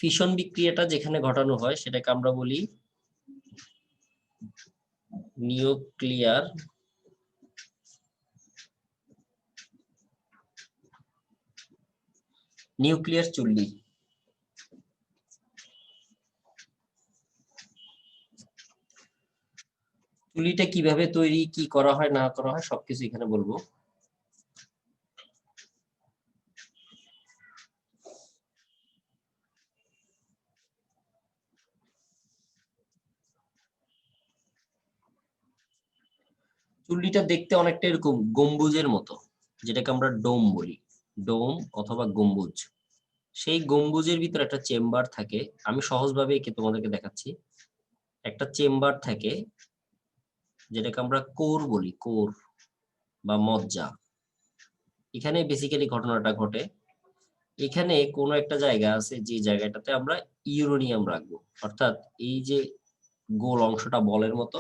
Fission বিক্রিয়াটা যেখানে ঘটানো হয় সেটাকে আমরা বলি নিউক্লিয়ার চুল্লি। চুল্লিটা কিভাবে তৈরি, কি করা হয় না করা হয় সবকিছু এখানে বলবো। চুল্লিটা দেখতে অনেকটা এরকম গম্বুজের মতো, যেটাকে আমরা ডোম বলি, ডোম অথবা গম্বুজ। সেই গম্বুজের ভিতরে একটা চেম্বার থাকে, আমি সহজভাবে একে তোমাদেরকে দেখাচ্ছি। একটা চেম্বার থাকে যেটাকে আমরা কোর বলি, কোর বা মজ্জা। এখানে বেসিক্যালি ঘটনাটা ঘটে, এখানে কোনো একটা জায়গা আছে যে জায়গাটাতে আমরা ইউরেনিয়াম রাখবো, অর্থাৎ এই যে গোল অংশটা বলের মতো,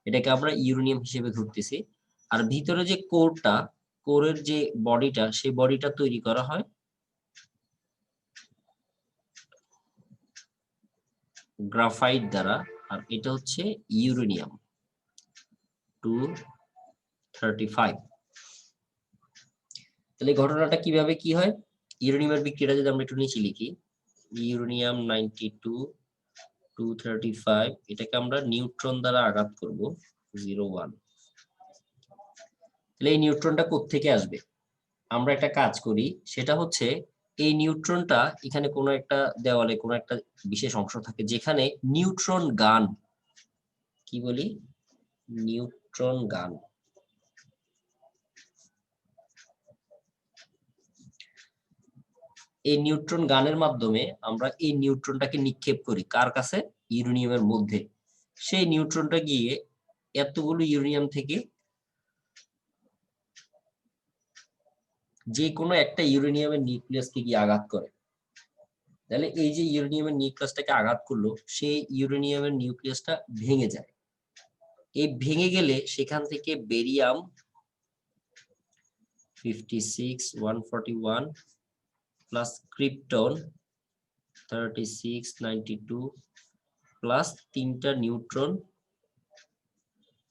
এটাকে আমরা ইউরেনিয়াম হিসেবে ধরতেছি। আর ভিতরে যে কোরটা, কোরের যে বডিটা, সেই বডিটা তৈরি করা হয় গ্রাফাইট দ্বারা, আর এটা হচ্ছে ইউরেনিয়াম 235। তাহলে ঘটনাটা কিভাবে কি হয়, ইউরেনিয়ামের বিক্রিয়াটা যদি আমরা একটু নিচে লিখি, ইউরেনিয়াম 92 235, এটাকে আমরা নিউট্রন দ্বারা আঘাত করব 01। তাহলে এই নিউট্রনটা কোত্থেকে আসবে, আমরা একটা কাজ করি, সেটা হচ্ছে এই নিউট্রনটা এখানে কোনো একটা দেওয়ালে কোনো একটা বিশেষ অংশ থাকে যেখানে নিউট্রন গান, কি বলি, নিউট্রন গান। এই নিউট্রন গানের মাধ্যমে আমরা এই নিউট্রনটাকে নিক্ষেপ করি কার কাছে, ইউরেনিয়ামের মধ্যে। সেই নিউট্রনটা গিয়ে এতগুলো ইউরেনিয়াম থেকে যে কোনো একটা ইউরেনিয়ামের নিউক্লিয়াসকে গিয়ে আঘাত করে। তাহলে এই যে ইউরেনিয়ামের নিউক্লিয়াসটাকে আঘাত করলো, সেই ইউরেনিয়ামের নিউক্লিয়াসটা ভেঙে যায়। এই ভেঙে গেলে সেখান থেকে বেরিয়াম 56 141 প্লাস ক্রিপ্টন 36 92 প্লাস 3টা নিউট্রন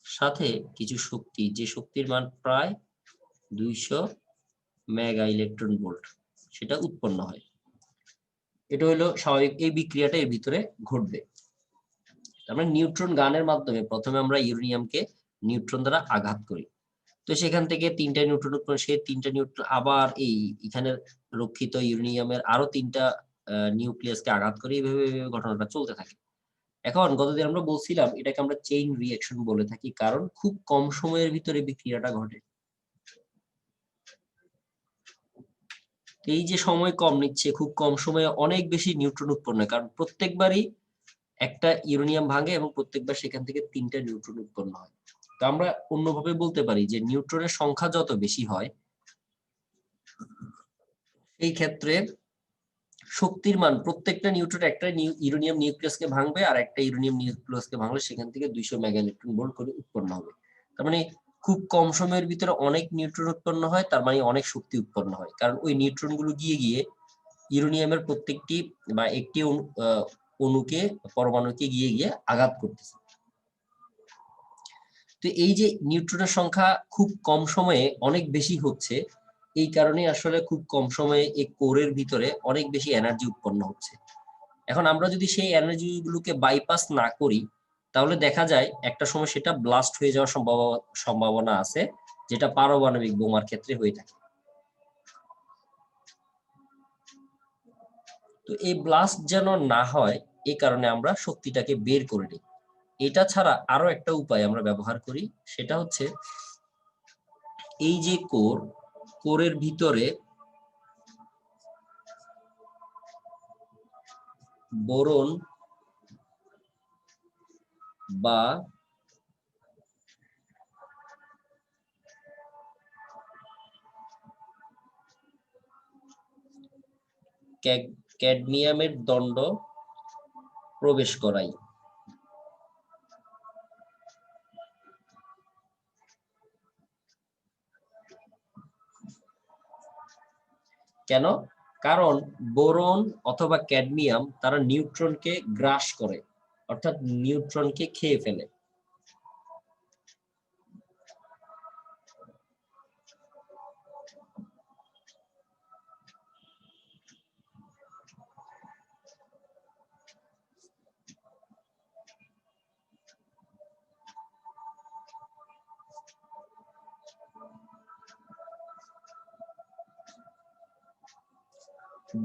সাথে কিছু শক্তি, যে শক্তির মান প্রায় 200 মেগা ইলেকট্রন ভোল্ট, সেটা উৎপন্ন হয়। এটা হলো স্বাভাবিক, এই বিক্রিয়াটা এর ভিতরে ঘটবে। আমরা নিউট্রন গানের মাধ্যমে প্রথমে আমরা ইউরেনিয়ামকে নিউট্রন দ্বারা আঘাত করি, তো সেখান থেকে 3টা নিউট্রন উৎপন্ন, সেই 3টা নিউট্রন আবার এই এখানে রক্ষিত ইউরেনিয়ামের আরো 3টা নিউক্লিয়াসকে আঘাত করে, এইভাবে ঘটনাটা চলতে থাকে। এখন গতদিন আমরা বলছিলাম এটাকে আমরা চেইন রিঅ্যাকশন বলে থাকি, কারণ খুব কম সময়ের ভিতরে বিক্রিয়াটা ঘটে। এই যে সময় কম নিচ্ছে, খুব কম সময়ে অনেক বেশি নিউট্রন উৎপন্ন হয়, কারণ প্রত্যেকবারই একটা ইউরেনিয়াম ভাঙে এবং প্রত্যেকবার সেখান থেকে 3টা নিউট্রন উৎপন্ন হয়। তো আমরা অন্যভাবে বলতে পারি যে নিউট্রনের সংখ্যা যত বেশি হয়, এই ক্ষেত্রে শক্তির মান, প্রত্যেকটা নিউট্রন একটা ইউরেনিয়াম নিউক্লিয়াসকে ভাঙবে, আর একটা ইউরেনিয়াম নিউক্লিয়াসকে ভাঙলে সেখান থেকে 200 মেগা ইলেকট্রন ভোল্ট করে উৎপন্ন হবে। তার মানে খুব কম সময়ের ভিতরে অনেক নিউট্রন উৎপন্ন হয়, তার মানে অনেক শক্তি উৎপন্ন হয়, কারণ ওই নিউট্রন গুলো গিয়ে গিয়ে ইউরেনিয়ামের প্রত্যেকটি বা একটি অণুকে, পরমাণুকে গিয়ে গিয়ে আঘাত করতেছে। তো এই যে নিউট্রনের সংখ্যা খুব কম সময়ে অনেক বেশি হচ্ছে, এই কারণে আসলে খুব কম সময়ে এই কোরের ভিতরে অনেক বেশি এনার্জি উৎপন্ন হচ্ছে। এখন আমরা যদি সেই এনার্জি গুলোকে বাইপাস না করি, তাহলে দেখা যায় একটা সময় সেটা ব্লাস্ট হয়ে যাওয়ার সম্ভাবনা আছে, যেটা পারমাণবিক বোমার ক্ষেত্রে হয়ে থাকে। তো এই ব্লাস্ট যেন না হয়, এই কারণে আমরা শক্তিটাকে বের করে নিই। এটা ছাড়া আরো একটা উপায় আমরা ব্যবহার করি, সেটা হচ্ছে এই যে কোরের ভিতরে বোরন বা ক্যাডমিয়ামের দণ্ড প্রবেশ করাই। কেন? কারণ বোরন অথবা ক্যাডমিয়াম তারা নিউট্রনকে গ্রাস করে, অর্থাৎ নিউট্রনকে খেয়ে ফেলে।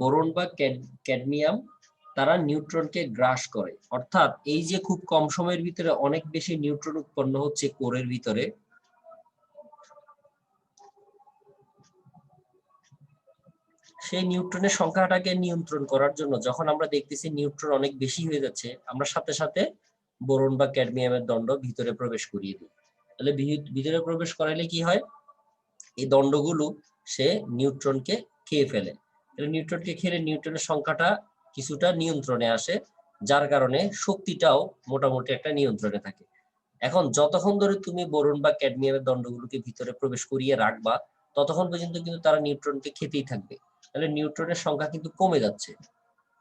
বোরন বা ক্যাডমিয়াম তারা নিউট্রনকে গ্রাস করে, অর্থাৎ এই যে খুব কম সময়ের ভিতরে অনেক বেশি নিউট্রন উৎপন্ন হচ্ছে কোরের ভিতরে, সেই নিউট্রনের সংখ্যাটাকে নিয়ন্ত্রণ করার জন্য যখন আমরা দেখতেছি নিউট্রন অনেক বেশি হয়ে যাচ্ছে, আমরা সাথে সাথে বোরন বা ক্যাডমিয়ামের দণ্ড ভিতরে প্রবেশ করিয়ে দিই। তাহলে ভিতরে প্রবেশ করাইলে কি হয়, এই দণ্ডগুলো সে নিউট্রনকে খেয়ে ফেলে। নিউট্রনকে খেলে নিউট্রনের সংখ্যাটা কিছুটা নিয়ন্ত্রণে আসে, যার কারণে শক্তিটাও মোটামুটি একটা নিয়ন্ত্রণে থাকে। এখন যতক্ষণ ধরে তুমি বোরন বা ক্যাডমিয়ামের দণ্ডগুলোকে ভিতরে প্রবেশ করিয়ে রাখবা, ততক্ষণ পর্যন্ত কিন্তু তারা নিউট্রনকে খেতেই থাকবে। তাহলে নিউট্রনের সংখ্যা কিন্তু কমে যাচ্ছে।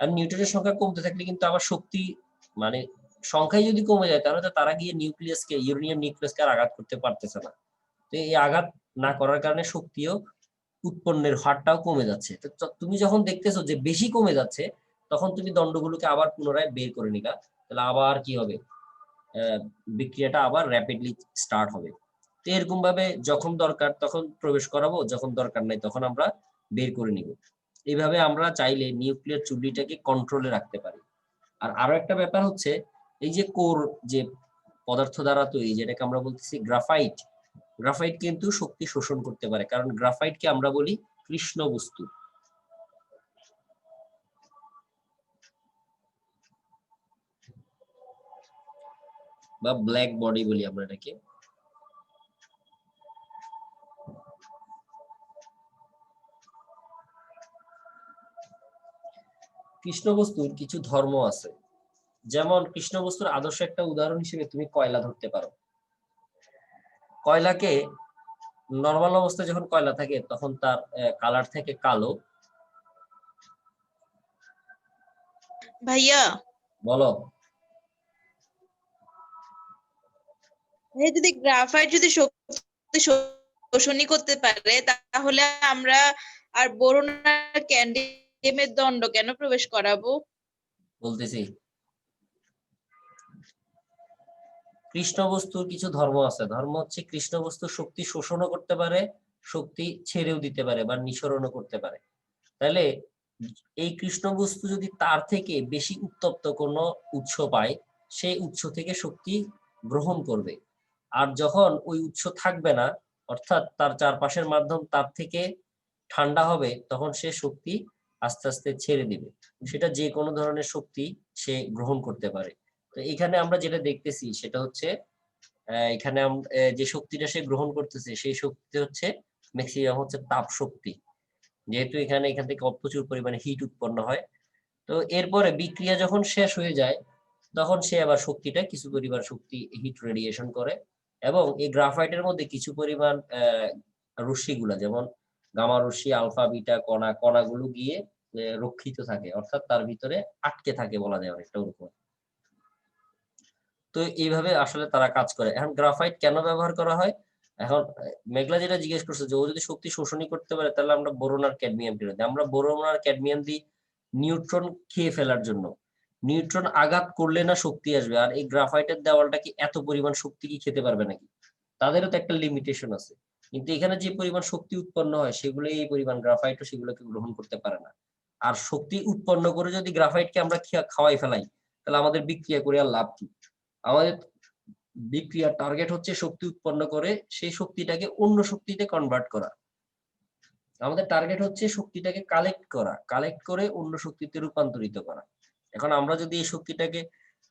আর নিউট্রনের সংখ্যা কমতে থাকলে কিন্তু আবার শক্তি, মানে সংখ্যায় যদি কমে যায়, তাহলে তো তারা গিয়ে নিউক্লিয়াসকে, ইউরেনিয়াম নিউক্লিয়াসকে আর আঘাত করতে পারতেছে না। তো এই আঘাত না করার কারণে শক্তিও উৎপন্নের হারটাও কমে যাচ্ছে। তো তুমি যখন দেখতেছো যে বেশি কমে যাচ্ছে, তখন তুমি দণ্ডগুলোকে আবার পুনরায় বের করে নিলা, তাহলে আবার কি হবে, বিক্রিয়াটা আবার র্যাপিডলি স্টার্ট হবে। তো এরকম ভাবে যখন দরকার তখন প্রবেশ করাবো, যখন দরকার নাই তখন আমরা বের করে নিব। এইভাবে আমরা চাইলে নিউক্লিয়ার চুল্লিটাকে কন্ট্রোলে রাখতে পারি। আর আরো একটা ব্যাপার হচ্ছে, এই যে কোর যে পদার্থ দ্বারা তৈরি, যেটাকে আমরা বলতেছি গ্রাফাইট, গ্রাফাইট কিন্তু শক্তি শোষণ করতে পারে, কারণ গ্রাফাইটকে আমরা বলি কৃষ্ণ বস্তু বা ব্ল্যাক বডি বলি আমরা এটাকে। কৃষ্ণ বস্তুর কিছু ধর্ম আছে, যেমন কৃষ্ণ বস্তুর আদর্শ একটা উদাহরণ হিসেবে তুমি কয়লা ধরতে পারো। কয়লাকে নর্মাল অবস্থায় যখন কয়লা থাকে তখন তার কালার থাকে কালো। ভাইয়া, বলো। যদি গ্রাফাইট যদি শক্তি শোষণই করতে পারে, তাহলে আমরা আর বোরন আর ক্যাডমিয়ামের দণ্ড কেন প্রবেশ করাবো? বলতেছি, কৃষ্ণ বস্তুর কিছু ধর্ম আছে। ধর্ম হচ্ছে কৃষ্ণ বস্তু শক্তি শোষণও করতে পারে, শক্তি ছেড়েও দিতে পারে বা নিঃসরণও করতে পারে। তাহলে এই কৃষ্ণ বস্তু যদি তার থেকে বেশি উত্তপ্ত কোনো উৎস পায়, সেই উৎস থেকে শক্তি গ্রহণ করবে। আর যখন ওই উৎস থাকবে না, অর্থাৎ তার চারপাশের মাধ্যম তার থেকে ঠান্ডা হবে, তখন সে শক্তি আস্তে আস্তে ছেড়ে দিবে। সেটা যে কোনো ধরনের শক্তি সে গ্রহণ করতে পারে। তো এখানে আমরা যেটা দেখতেছি সেটা হচ্ছে, এখানে যে শক্তিটা সে গ্রহণ করতেছে সেই শক্তি হচ্ছে ম্যাক্সিমাম হচ্ছে তাপ শক্তি, যেহেতু এখান থেকে প্রচুর পরিমাণে হিট উৎপন্ন হয়। তো এরপরে বিক্রিয়া যখন শেষ হয়ে যায়, তখন সে আবার শক্তিটা কিছু পরিমাণ শক্তি হিট রেডিয়েশন করে, এবং এই গ্রাফাইটের মধ্যে কিছু পরিমাণ রশ্মিগুলা, যেমন গামা রশ্মি, আলফা বিটা কণাগুলো গিয়ে রক্ষিত থাকে, অর্থাৎ তার ভিতরে আটকে থাকে বলা যায় অনেকটা ওরকম। তো এইভাবে আসলে তারা কাজ করে। এখন গ্রাফাইট কেন ব্যবহার করা হয়, এখন মেঘলা যেটা জিজ্ঞেস করছে যে ও যদি শক্তি শোষণই করতে পারে, তাহলে আমরা বোরন আর ক্যাডমিয়াম কেন দিই? আমরা বোরন আর ক্যাডমিয়াম দিই নিউট্রন খেয়ে ফেলার জন্য। নিউট্রন আঘাত করলে না শক্তি আসবে, আর এই গ্রাফাইটের দেওয়ালটা কি এত পরিমাণ শক্তি কি খেতে পারবে নাকি? তাদেরও তো একটা লিমিটেশন আছে। কিন্তু এখানে যে পরিমাণ শক্তি উৎপন্ন হয় সেগুলো, এই পরিমাণ গ্রাফাইটও সেগুলোকে গ্রহণ করতে পারে না। আর শক্তি উৎপন্ন করে যদি গ্রাফাইটকে আমরা খাওয়াই ফেলাই, তাহলে আমাদের বিক্রিয়া করে আর লাভ কি? আমাদের বিক্রিয়ার টার্গেট হচ্ছে শক্তি উৎপন্ন করে সেই শক্তিটাকে অন্য শক্তিতে কনভার্ট করা। আমাদের টার্গেট হচ্ছে শক্তিটাকে কালেক্ট করে অন্য শক্তিতে রূপান্তরিত করা। এখন আমরা যদি এই শক্তিটাকে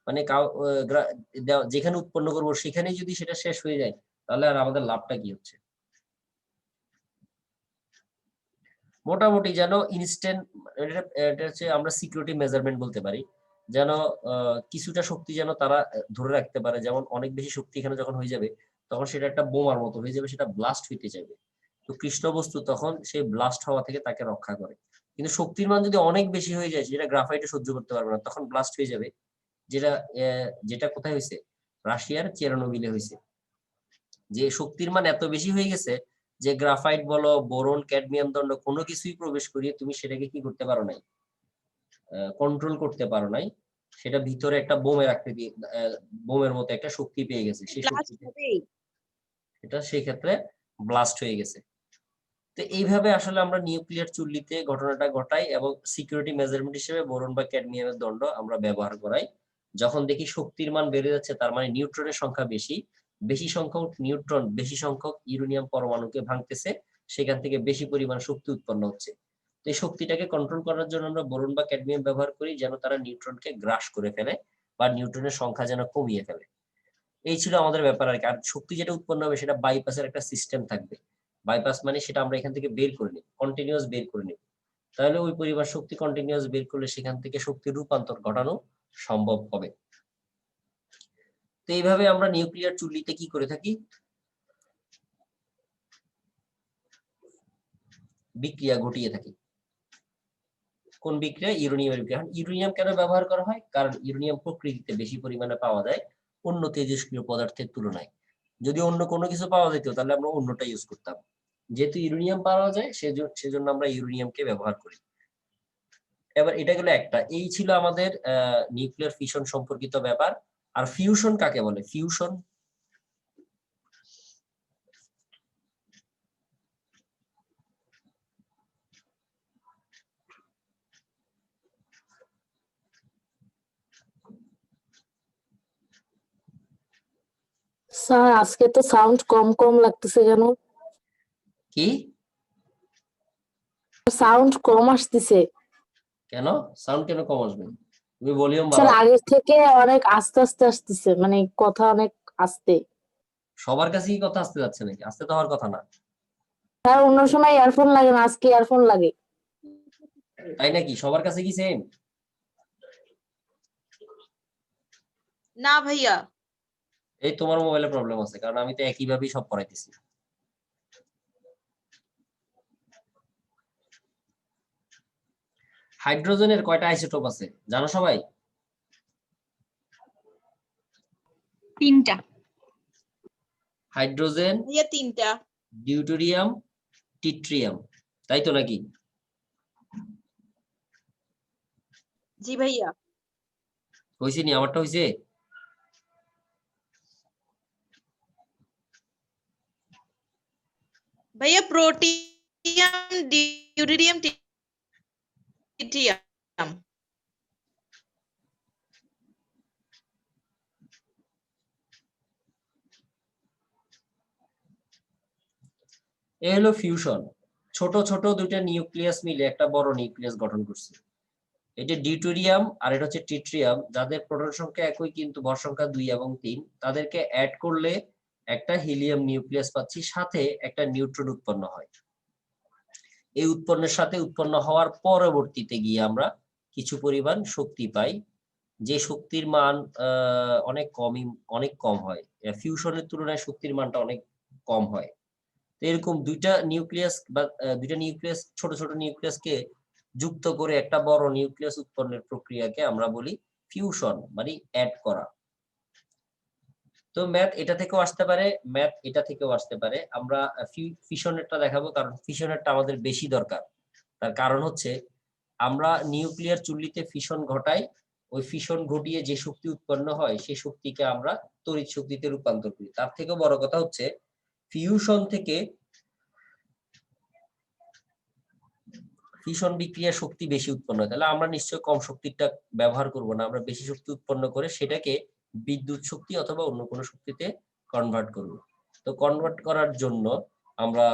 মানে যেখানে উৎপন্ন করব সেখানেই যদি সেটা শেষ হয়ে যায়, তাহলে আর আমাদের লাভটা কি হচ্ছে? মোটামুটি যেন ইনস্ট্যান্ট, এটা হচ্ছে আমরা সিকিউরিটি মেজারমেন্ট বলতে পারি, যেন কিছুটা শক্তি যেন তারা ধরে রাখতে পারে। যেমন অনেক বেশি শক্তি এখানে যখন হয়ে যাবে, তখন সেটা একটা বোমার মতো হয়ে যাবে, সেটা ব্লাস্ট হইতে চাইবে। তো কৃষ্ণ বস্তু তখন সেই ব্লাস্ট হওয়া থেকে তাকে রক্ষা করে। কিন্তু শক্তির মান যদি অনেক বেশি হয়ে যায় যেটা গ্রাফাইটে সহ্য করতে পারবে না, তখন ব্লাস্ট হয়ে যাবে। যেটা যেটা কোথায় হয়েছে, রাশিয়ার চেরনোবিলে হয়েছে। যে শক্তির মান এত বেশি হয়ে গেছে যে গ্রাফাইট বলো, বোরন, ক্যাডমিয়াম দণ্ড কোনো কিছুই প্রবেশ করিয়ে তুমি সেটাকে কি করতে পারো নাই, কন্ট্রোল করতে পারো নাই। সেটা ভিতরে একটা বোমের আকৃতি, বোমের মতো একটা শক্তি পেয়ে গেছে, সেই ব্লাস্ট শক্তিতে হবেই। এটা সেই ক্ষেত্রে ব্লাস্ট হয়ে গেছে। তো এইভাবে আসলে আমরা নিউক্লিয়ার চুল্লিতে ঘটনাটা ঘটাই এবং সিকিউরিটি মেজারমেন্ট হিসেবে বোরন বা ক্যাডমিয়ামের দণ্ড আমরা ব্যবহার করাই। যখন দেখি শক্তির মান বেড়ে যাচ্ছে, তার মানে নিউট্রনের সংখ্যা বেশি, বেশি সংখ্যক নিউট্রন বেশি সংখ্যক ইউরেনিয়াম পরমাণুকে ভাঙতেছে, সেখান থেকে বেশি পরিমাণ শক্তি উৎপন্ন হচ্ছে। তো এই শক্তিটাকে কন্ট্রোল করার জন্য আমরা বোরন বা ক্যাডমিয়াম ব্যবহার করি, যেন তারা নিউট্রনকে গ্রাস করে ফেলে বা নিউট্রনের সংখ্যা যেন কমিয়ে ফেলে। এই ছিল আমাদের ব্যাপার আর কি। আর শক্তি যেটা উৎপন্ন হবে সেটা বাইপাসের একটা সিস্টেম থাকবে। বাইপাস মানে সেটা আমরা এখান থেকে বের করে নিই, কন্টিনিউয়াস বের করে নিই। তাহলে ওই পরিমাণ শক্তি কন্টিনিউয়াস বের করলে সেখান থেকে শক্তির রূপান্তর ঘটানো সম্ভব হবে। তো এইভাবে আমরা নিউক্লিয়ার চুল্লিতে কি করে থাকি, বিক্রিয়া ঘটিয়ে থাকি। কোন বিক্রিয়া? ইউরেনিয়ামের বিক্রিয়া। ইউরেনিয়াম কেন ব্যবহার করা হয়? কারণ ইউরেনিয়াম প্রকৃতিতে বেশি পরিমাণে পাওয়া যায় অন্য তেজস্ক্রিয় পদার্থের তুলনায়। যদি অন্য কোনো কিছু পাওয়া যেত তাহলে আমরা অন্যটা ইউজ করতাম। যেহেতু ইউরেনিয়াম পাওয়া যায় সেজন্য আমরা ইউরেনিয়ামকে ব্যবহার করি। এবার এটা গেল একটা। এই ছিল আমাদের নিউক্লিয়ার ফিশন সম্পর্কিত ব্যাপার। আর ফিউশন কাকে বলে? ফিউশন স্যার আজকে তো সাউন্ড কম কম লাগতেছে কেন? কি? সাউন্ড কম আসতেছে। কেন সাউন্ড কেন কম আসবে? তুমি ভলিউম স্যার বাড়াও। আগের থেকে অনেক আস্তে আস্তে আসতেছে, মানে কথা অনেক আস্তে। সবার কাছে কি কথা আসতে যাচ্ছে নাকি? আসতে তো হওয়ার কথা না। স্যার অন্য সময় ইয়ারফোন লাগে না, আজকে ইয়ারফোন লাগে। তাই নাকি? সবার কাছে কি সেম? না ভাইয়া। এই তোমার মোবাইলে প্রবলেম আছে, কারণ আমি তো একই ভাবেই সব পড়াইতেছি। হাইড্রোজেনের কয়টা আইসোটোপ আছে জানো সবাই? 3টা। হাইড্রোজেন, ভাইয়া 3টা। ডিউটেরিয়াম, টিট্রিয়াম, তাই তো নাকি? জি ভাইয়া। হইছে নি? আমারটা হইছে? ভাইয়া প্রোটিয়াম, ডিউটেরিয়াম, ট্রিটিয়াম। এ হলো ফিউশন। ছোট ছোট দুইটা নিউক্লিয়াস মিলে একটা বড় নিউক্লিয়াস গঠন করছে। এটা ডিউটেরিয়াম আর এটা হচ্ছে ট্রিটিয়াম, যাদের প্রোটন সংখ্যা একই কিন্তু ভর সংখ্যা 2 এবং 3। তাদেরকে অ্যাড করলে একটা হিলিয়াম নিউক্লিয়াস পাচ্ছি, সাথে একটা নিউট্রন উৎপন্ন হয়। এই উৎপন্নের সাথে উৎপন্ন হওয়ার পরবর্তীতে গিয়ে আমরা কিছু পরিমাণ শক্তি পাই, যে শক্তির মান অনেক কম হয়। ফিউশনের তুলনায় শক্তির মানটা অনেক কম হয়। তো এরকম দুইটা নিউক্লিয়াস বা দুইটা নিউক্লিয়াস, ছোট ছোট নিউক্লিয়াসকে যুক্ত করে একটা বড় নিউক্লিয়াস উৎপন্নের প্রক্রিয়াকে আমরা বলি ফিউশন, মানে অ্যাড করা। তো ম্যাথ এটা থেকেও আসতে পারে, ম্যাথ এটা থেকেও আসতে পারে। আমরা ফিশনেরটা দেখাবো, কারণ ফিশনেরটা আমাদের বেশি দরকার। তার কারণ হচ্ছে আমরা নিউক্লিয়ার চুল্লিতে ফিশন ঘটাই, ওই ফিশন ঘটিয়ে যে শক্তি উৎপন্ন হয় সেই শক্তিকে আমরা তড়িৎ শক্তিতে রূপান্তর করি। তার থেকেও বড় কথা হচ্ছে ফিউশন থেকে ফিশন বিক্রিয়ার শক্তি বেশি উৎপন্ন হয়। তাহলে আমরা নিশ্চয়ই কম শক্তিটা ব্যবহার করব না, আমরা বেশি শক্তি উৎপন্ন করে সেটাকে বিদ্যুৎ শক্তি অথবা অন্য কোনো শক্তিতে কনভার্ট করব। তো কনভার্ট করার জন্য আমরা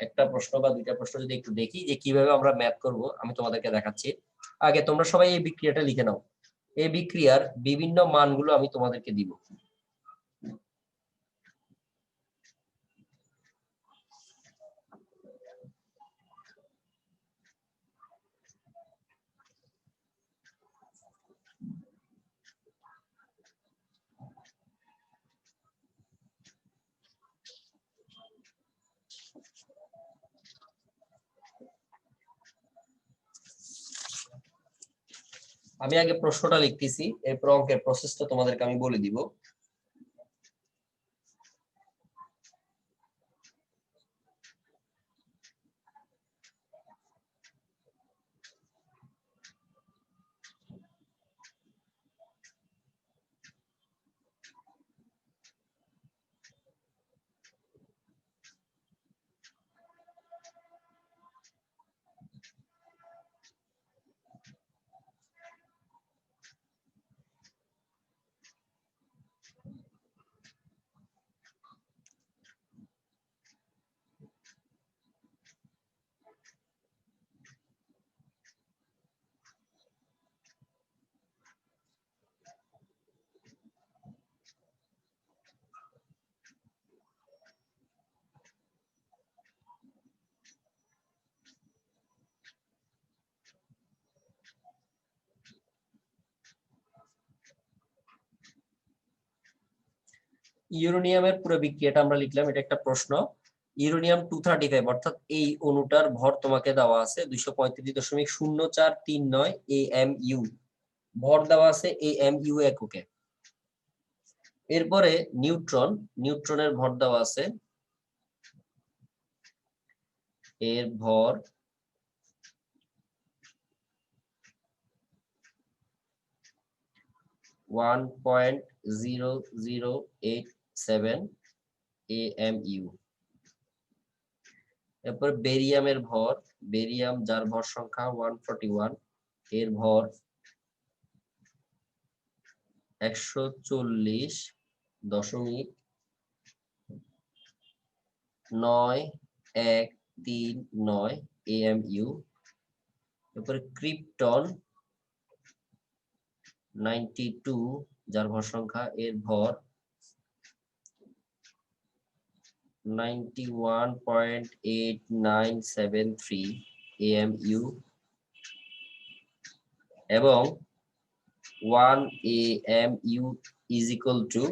একটা প্রশ্ন বা দুইটা প্রশ্ন যদি একটু দেখি যে কিভাবে আমরা ম্যাথ করব, আমি তোমাদেরকে দেখাচ্ছি। আগে তোমরা সবাই এই বিক্রিয়াটা লিখে নাও। এই বিক্রিয়ার বিভিন্ন মানগুলো আমি তোমাদেরকে দিব। আমি আগে প্রশ্নটা লিখতেছি, এরপর অঙ্কের প্রসেসটা তোমাদেরকে আমি বলে দিব। ইউরেনিয়ামের পুরো বিক্রিয়াটা আমরা লিখলাম, এটা একটা প্রশ্ন। ইউরেনিয়াম 235 অর্থাৎ এই অণুটার ভর তোমাকে দেওয়া আছে 235.0439 AMU, ভর দেওয়া আছে AMU এককে। এরপরে নিউট্রনের ভর দেওয়া আছে, এর ভর 1.0087 AMU। এরপর বেরিয়ামের ভর, বেরিয়াম যার ভর সংখ্যা 141, এর ভর 140.9139 AMU। এরপরে ক্রিপ্টন 92 যার ভর সংখ্যা, এর ভর 91.8973 AMU এবং 1 AMU is equal to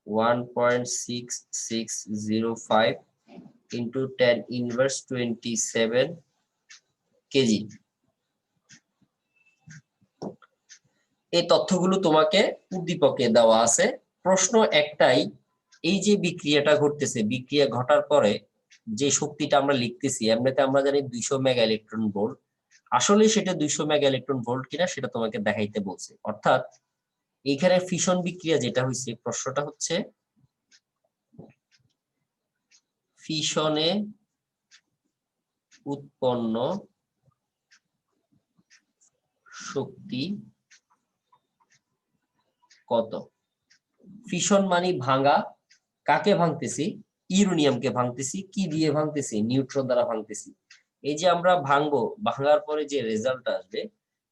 1.6605 into 10 inverse 27 kg। এই তথ্যগুলো তোমাকে উদ্দীপকে দেওয়া আছে। প্রশ্ন একটাই, এই যে বিক্রিয়াটা ঘটতেছে, বিক্রিয়া ঘটার পরে যে শক্তিটা আমরা লিখতেছি, এমনিতে আমরা জানি 200 মেগা ইলেকট্রন ভোল্ট, আসলে সেটা 200 মেগা ইলেকট্রন ভোল্ট কিনা সেটা তোমাকে দেখাইতে বলছে। অর্থাৎ এইখানে ফিশন বিক্রিয়া যেটা হয়েছে, প্রশ্নটা হচ্ছে ফিশনে উৎপন্ন শক্তি কত। ফিশন মানে ভাঙা, কাকে ভাঙতেছি? ইউরেনিয়ামকে ভাঙতেছি। কি দিয়ে ভাঙতেছি? নিউট্রন দ্বারা ভাঙতেছি। এই যে আমরা ভাঙবো, ভাঙার পরে যে রেজাল্টটা আসবে,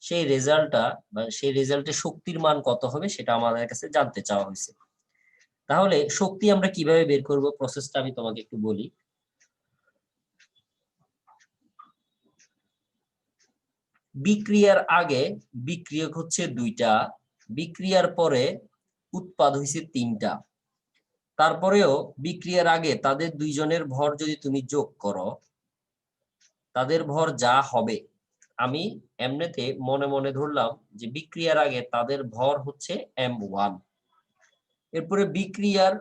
সেই রেজাল্টটা বা সেই রেজাল্টের শক্তির মান কত হবে সেটা আমাদের কাছে জানতে চাওয়া হয়েছে। তাহলে শক্তি আমরা কিভাবে বের করব, প্রসেসটা আমি তোমাকে একটু বলি। বিক্রিয়ার আগে বিক্রিয়ক হচ্ছে 2টা, বিক্রিয়ার পরে উৎপাদ হয়েছে 3টা। তারপরেও বিক্রিয়ার আগে তাদের দুইজনের ভর যদি তুমি যোগ করো, তাদের ভর যা হবে, আমি এমনিতে মনে মনে ধরলাম যে বিক্রিয়ার আগে তাদের ভর হচ্ছে M1। এরপরে বিক্রিয়ার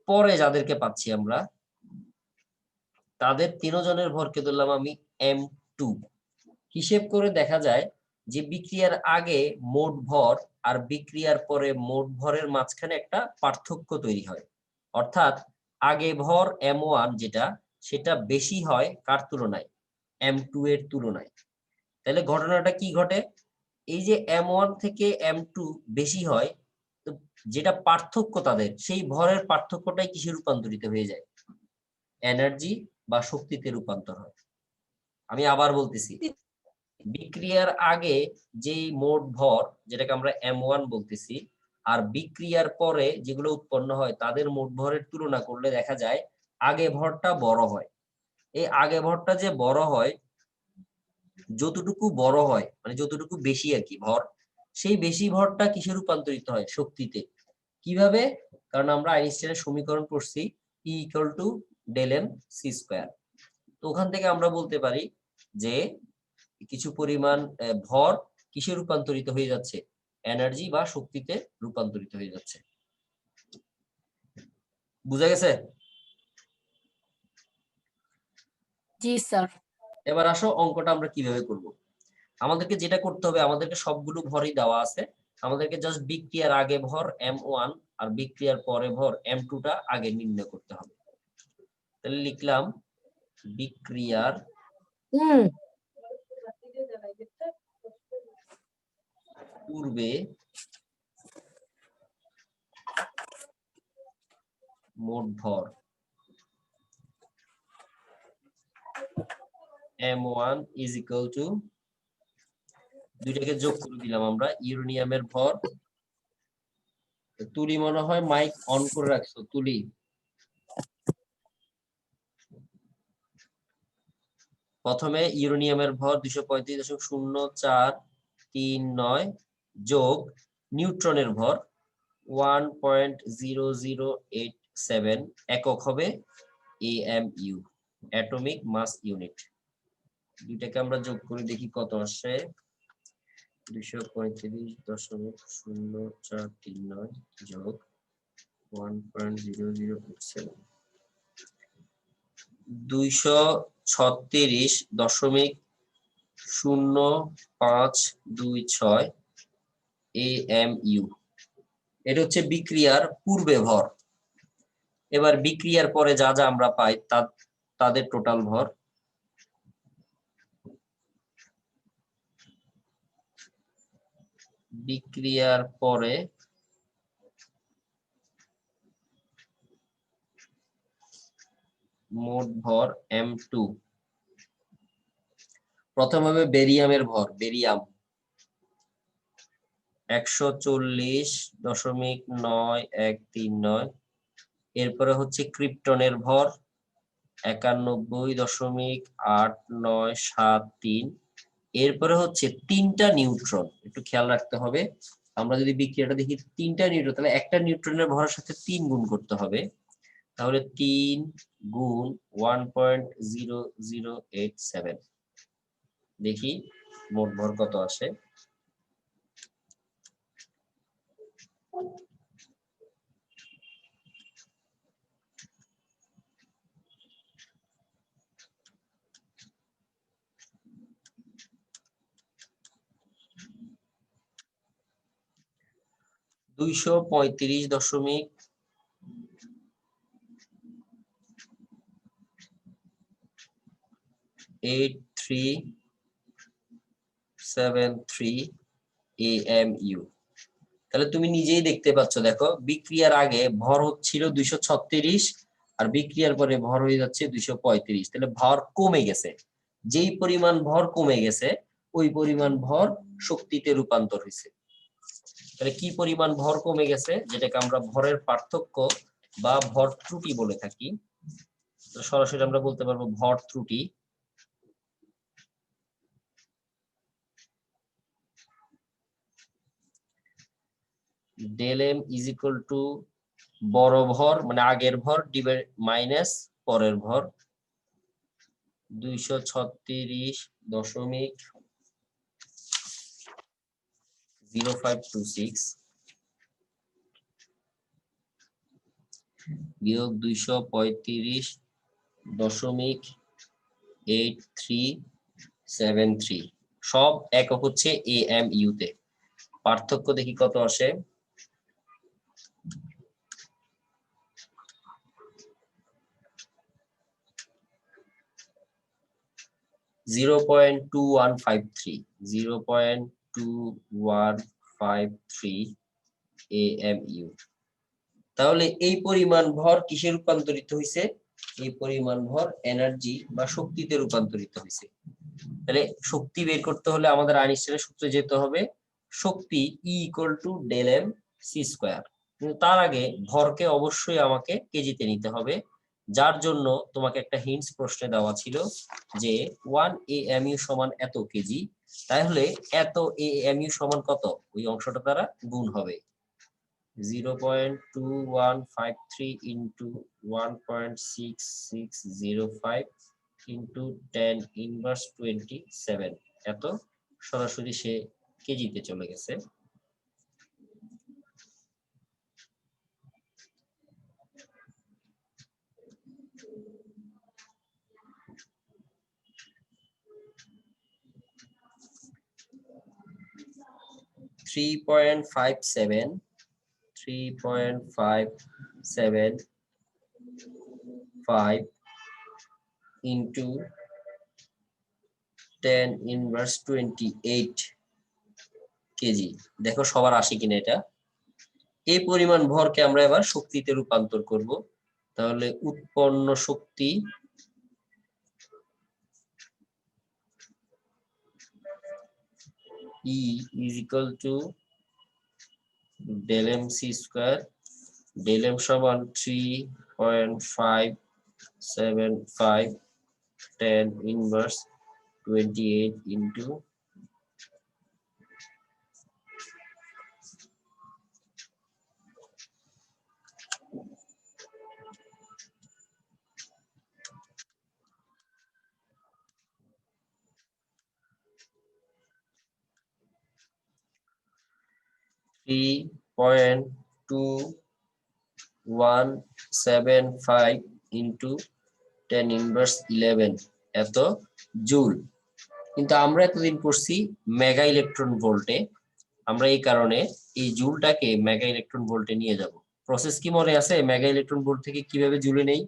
পরে যাদেরকে পাচ্ছি আমরা, তাদের 3 জনের ভরকে ধরলাম আমি M2। হিসেব করে দেখা যায় যে বিক্রিয়ার আগে মোট ভর আর বিক্রিয়ার পরে মোট ভরের মাঝখানে একটা পার্থক্য তৈরি হয়। অর্থাৎ আগে ভর M1 যেটা, সেটা বেশি হয় কার তুলনায়? M2 এর তুলনায়। তাহলে ঘটনাটা কি ঘটে? এই যে M1 থেকে M2 বেশি হয়, তো যেটা পার্থক্য তাদের, সেই ভরের পার্থক্যটাই কিসে রূপান্তরিত হয়ে যায়? এনার্জি বা শক্তিতে রূপান্তর হয়। আমি আবার বলতেছি, বিক্রিয়ার আগে যে মোট ভর, যেটাকে আমরা M1 বলতেছি, আর বিক্রিয়ার পরে যেগুলো উৎপন্ন হয় তাদের মোট ভরের তুলনা করলে দেখা যায় আগে ভরটা বড় হয়। এই আগে ভরটা যে বড় হয়, যতটুকু বড় হয় মানে যতটুকু বেশি আর কি ভর, সেই বেশি ভরটা কিসে রূপান্তরিত হয়? শক্তিতে। কিভাবে? কারণ আমরা আইনস্টাইনের সমীকরণ পড়ছি E = del m c²। তো ওখান থেকে আমরা বলতে পারি যে কিছু পরিমাণ ভর কিসে রূপান্তরিত হয়ে যাচ্ছে, এনার্জি বা শক্তিতে রূপান্তরিত হয়ে যাচ্ছে। বুঝা গেছে? জি স্যার। এবার আসো অঙ্কটা আমরা কিভাবে করব। আমাদেরকে যেটা করতে হবে, আমাদেরকে সবগুলো ভরই দেওয়া আছে, আমাদেরকে জাস্ট বিক্রিয়ার আগে ভর m1 আর বিক্রিয়ার পরে ভর m2 টা আগে নির্ণয় করতে হবে। তাহলে লিখলাম বিক্রিয়ার পূর্বে মোট ভর m1 is equal to, দুইটাকে যোগ করে দিলাম আমরা, ইউরেনিয়ামের ভর, তুলি মনে হয় মাইক অন করে রাখছো, তুলি প্রথমে ইউরেনিয়ামের ভর 235.0439 যোগ নিউট্রনের ভর 1.0087 একক হবে AMU, অ্যাটমিক মাস ইউনিট। দুইটাকে আমরা যোগ করে দেখি কত আসে, 235.0439 যোগ 1.0087 236.0526 AMU। এটা হচ্ছে বিক্রিয়ার পূর্বে ভর। এবার বিক্রিয়ার পরে যা যা আমরা পাই তাদের টোটাল ভর। বিক্রিয়ার পরে মোট ভর m2। প্রথম হবে বেরিয়ামের ভর, বেরিয়াম 140.9139। এরপরে হচ্ছে ক্রিপ্টনের ভর 91.8973। এরপরে হচ্ছে তিনটা নিউট্রন, একটু খেয়াল রাখতে হবে, আমরা যদি বিক্রিয়াটা দেখি তিনটা নিউট্রন, তাহলে একটা নিউট্রনের ভরের সাথে 3 গুণ করতে হবে, তাহলে 3 গুণ 1.0087। দেখি মোট ভর কত আসে। দুইশো 35.8373 AMU। তাহলে তুমি নিজেই দেখতে পাচ্ছ, দেখো বিক্রিয়ার আগে ভর হচ্ছিল 236 আর বিক্রিয়ার পরে ভর হয়ে যাচ্ছে 235। তাহলে ভর কমে গেছে, যেই পরিমাণ ভর কমে গেছে ওই পরিমাণ ভর শক্তিতে রূপান্তর হয়েছে। তাহলে কি পরিমাণ ভর কমে গেছে, যেটাকে আমরা ভরের পার্থক্য বা ভর ত্রুটি বলে থাকি, সরাসরি আমরা বলতে পারবো ভর ত্রুটি। del m is equal to বড় ভর মানে আগের ভর মাইনাস পরের ভর 236.0526 বিয়োগ 235.8373। সব একক হচ্ছে AMU তে। পার্থক্য দেখি কত আসে। 0.2153 AMU। তাহলে এই পরিমাণ ভর কিসে রূপান্তরিত হয়েছে, এই পরিমাণ ভর এনার্জি বা শক্তিতে রূপান্তরিত হয়েছে। তাহলে শক্তি বের করতে হলে আমাদের আইনস্টাইনের সূত্রে যেতে হবে, শক্তি E = del m c square. কিন্তু তার আগে ভরকে অবশ্যই আমাকে কেজিতে নিতে হবে, যার জন্য তোমাকে একটা হিন্টস প্রশ্নে দেওয়া ছিল যে 1 AMU সমান এত কেজি, তাহলে এত AMU সমান কত, ওই অংশটা দ্বারা গুণ হবে। 0.2153 into 1.6605 into 10 inverse 27। এত সরাসরি সে কেজিতে চলে গেছে। Three point five seven five into 10 inverse 28 KG. দেখো সবার আসে কিনা এটা। এই পরিমাণ ভরকে আমরা এবার শক্তিতে রূপান্তর করব। তাহলে উৎপন্ন শক্তি E is equal to del mc square, del m সমান 3.575 10 inverse 28 into 3.2175 into 10 inverse 11 এত জুল। কিন্তু আমরা এতদিন পড়ছি মেগা ইলেকট্রন ভোল্টে, আমরা এই কারণে এই জুলটাকে মেগা ইলেকট্রন ভোল্টে নিয়ে যাব। প্রসেস কি মনে আছে? মেগা ইলেকট্রন ভোল্ট থেকে কিভাবে জুলে নেই?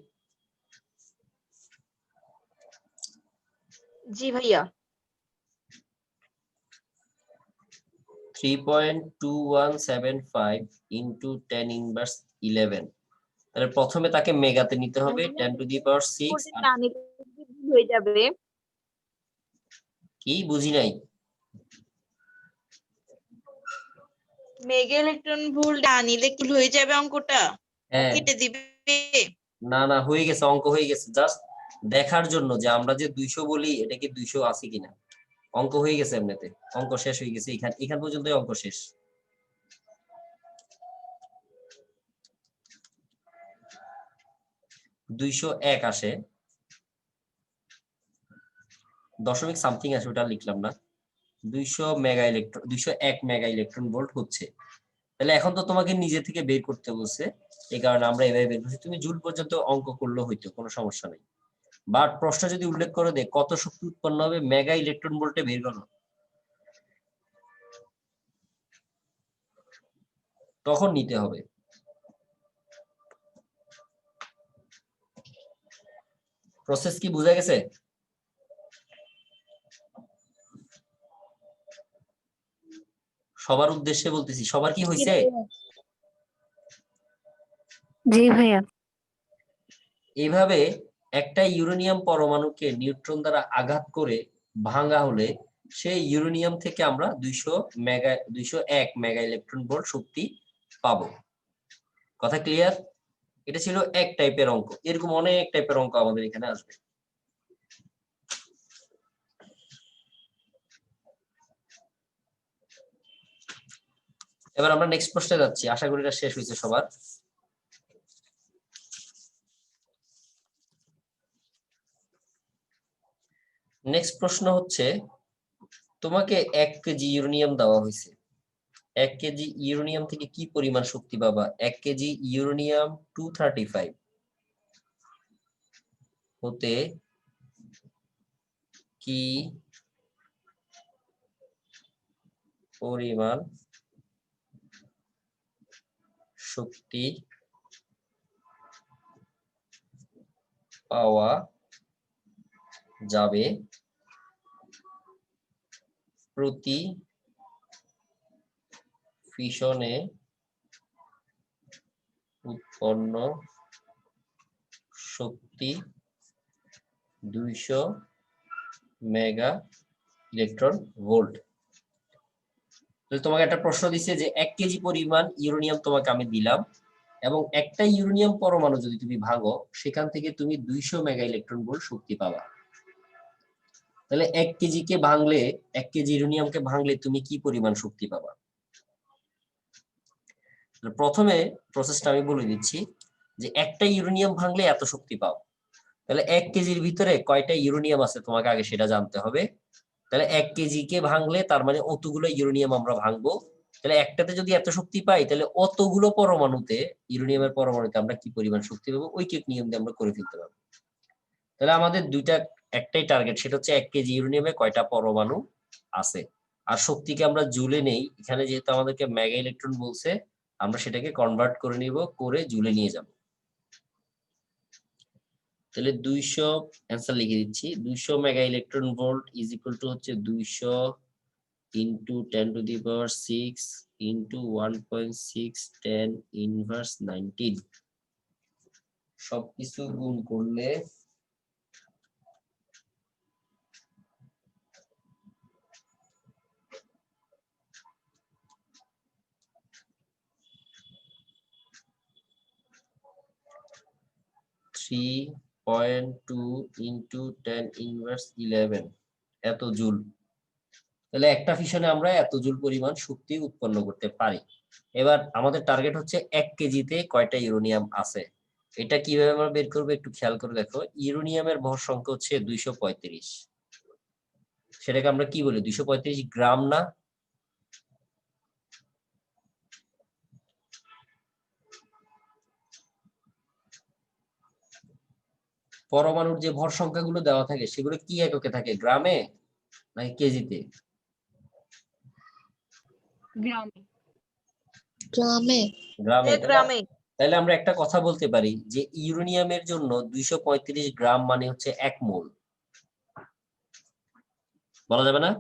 জি ভাইয়া। 3.2175 into 10 inverse 11। তাহলে প্রথমে তাকে মেগাতে নিতে হবে 10 to the power 6। হয়ে যাবে। কি বুঝি নাই? মেগা ইলেকট্রন ভোল্ট আনিলে কি হয়ে যাবে অঙ্কটা? হ্যাঁ, কেটে দিবে? না না হয়ে গেছে, অঙ্ক হয়ে গেছে। জাস্ট দেখার জন্য যে আমরা যে 200 বলি এটা কি 200 আছে কিনা। অঙ্ক হয়ে গেছে এমনিতে, অঙ্ক শেষ হয়ে গেছে। এখান পর্যন্তই অঙ্ক শেষ। দুইশো এক আসে, দশমিক সামথিং আসে, ওটা লিখলাম না। 201 মেগা ইলেকট্রন ভোল্ট হচ্ছে। তাহলে এখন তো তোমাকে নিজে থেকে বের করতে বলছে, এই কারণে আমরা এভাবে বের করছি। তুমি জুল পর্যন্ত অঙ্ক করলেও হইতো, কোনো সমস্যা নেই। বাট প্রশ্ন যদি উল্লেখ করে দেয় কত শক্তি উৎপন্ন হবে মেগা ইলেকট্রন ভোল্টে, বের করো, তখন নিতে হবে। প্রসেস কি বোঝা গেছে? সবার উদ্দেশ্যে বলতেছি, সবার কি হয়েছে? জি ভাইয়া। এইভাবে একটা ইউরেনিয়াম পরমাণুকে নিউট্রন দ্বারা আঘাত করে ভাঙা হলে সেই ইউরেনিয়াম থেকে আমরা 201 মেগা ইলেকট্রন ভোল্ট শক্তি পাবো। কথা ক্লিয়ার? এটা ছিল এক টাইপের অঙ্ক। এরকম অনেক টাইপের অঙ্ক আমাদের এখানে আসবে। এবার আমরা নেক্সট প্রশ্নে যাচ্ছি। আশা করি এটা শেষ হয়েছে সবার। নেক্সট প্রশ্ন হচ্ছে, তোমাকে 1 কেজি ইউরেনিয়াম দেওয়া হয়েছে। 1 কেজি ইউরেনিয়াম থেকে কি পরিমাণ শক্তি পাবা? 1 কেজি ইউরেনিয়াম 235 হতে কি পরিমাণ শক্তি পাওয়া যাবে প্রতি ফিশনে উৎপন্ন শক্তি 200 মেগা ইলেকট্রন ভোল্ট। তোমাকে একটা প্রশ্ন দিচ্ছে যে 1 কেজি পরিমাণ ইউরেনিয়াম তোমাকে আমি দিলাম, এবং একটা ইউরেনিয়াম পরমাণু যদি তুমি ভাঙো সেখান থেকে তুমি 200 মেগা ইলেকট্রন ভোল্ট শক্তি পাবা। তাহলে 1 কেজিকে ভাঙলে, 1 কেজি ইউরেনিয়ামকে ভাঙলে তুমি কি পরিমাণ শক্তি পাবা? প্রথমে প্রসেসটা আমি বলে দিচ্ছি যে একটা ইউরেনিয়াম ভাঙলে এত শক্তি পাও। তাহলে 1 কেজির ভিতরে কয়টা ইউরেনিয়াম আছে তোমাকে আগে সেটা জানতে হবে। তাহলে 1 কেজি কে ভাঙলে তার মানে অতগুলো ইউরেনিয়াম আমরা ভাঙবো। তাহলে একটাতে যদি এত শক্তি পাই তাহলে অতগুলো পরমাণুতে ইউরেনিয়ামের পরমাণুতে আমরা কি পরিমাণ শক্তি পাবো ঐকিক নিয়ম দিয়ে আমরা করে ফেলতে পারবো। তাহলে আমাদের একটাই টার্গেট, সেটা হচ্ছে 1 কেজি ইউরেনিয়ামে কয়টা পরমাণু আছে। আর শক্তিকে আমরা জুলে নেই, এখানে যেহেতু আমাদেরকে মেগা ইলেকট্রন বলছে আমরা সেটাকে কনভার্ট করে নিব, করে জুলে নিয়ে যাব। তাহলে 200 অ্যান্সার লিখে দিচ্ছি, 200 mega electron volt is equal to হচ্ছে 200 into 10 to the power 6 into 1.6 10 inverse 19। সবকিছু গুণ করলে 3.2 ইনটু 10 ইনভার্স 11 এত জুল। তাহলে একটা ফিশনে আমরা এত জুল পরিমাণ শক্তি উৎপন্ন করতে পারি। এবার আমাদের টার্গেট হচ্ছে 1 কেজিতে কয়টা ইউরেনিয়াম আছে। এটা কিভাবে আমরা বের করবো একটু খেয়াল করে দেখো। ইউরেনিয়ামের ভর সংখ্যা হচ্ছে 235, সেটাকে আমরা কি বলি 235 গ্রাম না? পরমাণুর যে ভর সংখ্যাগুলো দেওয়া থাকে সেগুলো কি এককে থাকে, গ্রামে নাকি কেজিতে? গ্রামে। গ্রামে। গ্রামে। গ্রামে। তাহলে আমরা একটা কথা বলতে পারি যে ইউরেনিয়ামের জন্য 235 গ্রাম মানে হচ্ছে 1 মোল। বলা যাবে না?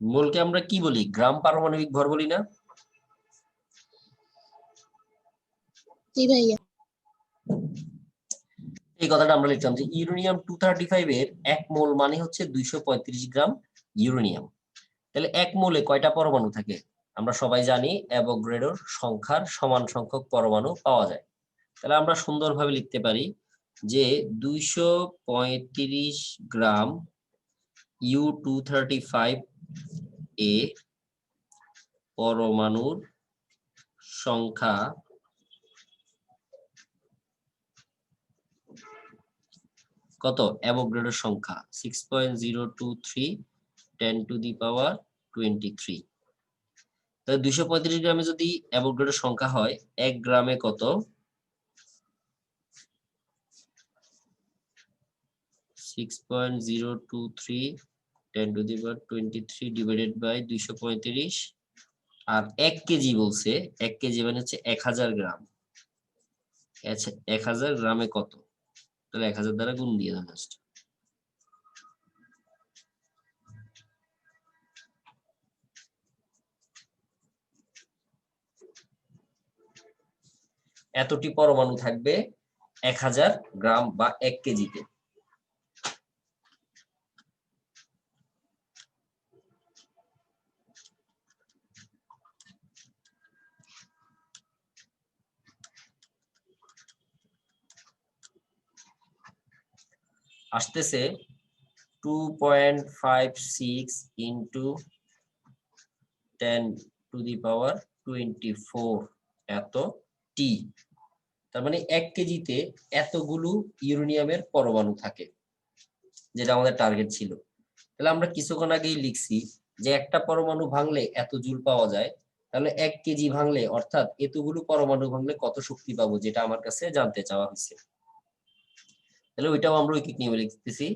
মোলকে আমরা কি বলি, গ্রাম পারমাণবিক ভর বলি না? জি ভাইয়া। এই কথাটা আমরা লিখলাম যে ইউরেনিয়াম 235 এর 1 মোল মানে হচ্ছে 235 গ্রাম ইউরেনিয়াম। তাহলে 1 মোলে কয়টা পরমাণু থাকে? আমরা সবাই জানি অ্যাভোগাড্রোর সংখ্যার সমান সংখ্যক পরমাণু পাওয়া যায়। তাহলে আমরা সুন্দরভাবে লিখতে পারি যে 235 গ্রাম U235 এ পরমাণুর সংখ্যা কত? অ্যাভোগাড্রোর সংখ্যা 6.023 10 টু দি পাওয়ার 23। তাহলে 235 গ্রামে যদি অ্যাভোগাড্রোর সংখ্যা হয়, 1 গ্রামে কত? 6.023 10 to the power 23 divided by 235। আর 1 কেজি বলছে, 1 কেজি মানে হচ্ছে 1000 গ্রাম। আচ্ছা 1000 গ্রামে কত? তাহলে 1000 দ্বারা গুণ দিয়ে দাও জাস্ট। এতটি পরমাণু থাকবে 1000 গ্রাম বা 1 কেজিতে। আসতেছে 2.56 ইন্টু 10 টু দি পাওয়ার 24 এত টি। তার মানে 1 কেজিতে এতগুলো ইউরেনিয়ামের পরমাণু থাকে, যেটা আমাদের টার্গেট ছিল। তাহলে আমরা কিছুক্ষণ আগেই লিখছি যে একটা পরমাণু ভাঙলে এত জুল পাওয়া যায়। তাহলে 1 কেজি ভাঙলে অর্থাৎ এতগুলো পরমাণু ভাঙলে কত শক্তি পাবো, যেটা আমার কাছে জানতে চাওয়া হয়েছে। তাহলে ওইটাও আমরা ঐকিক নিয়মে লিখতেছি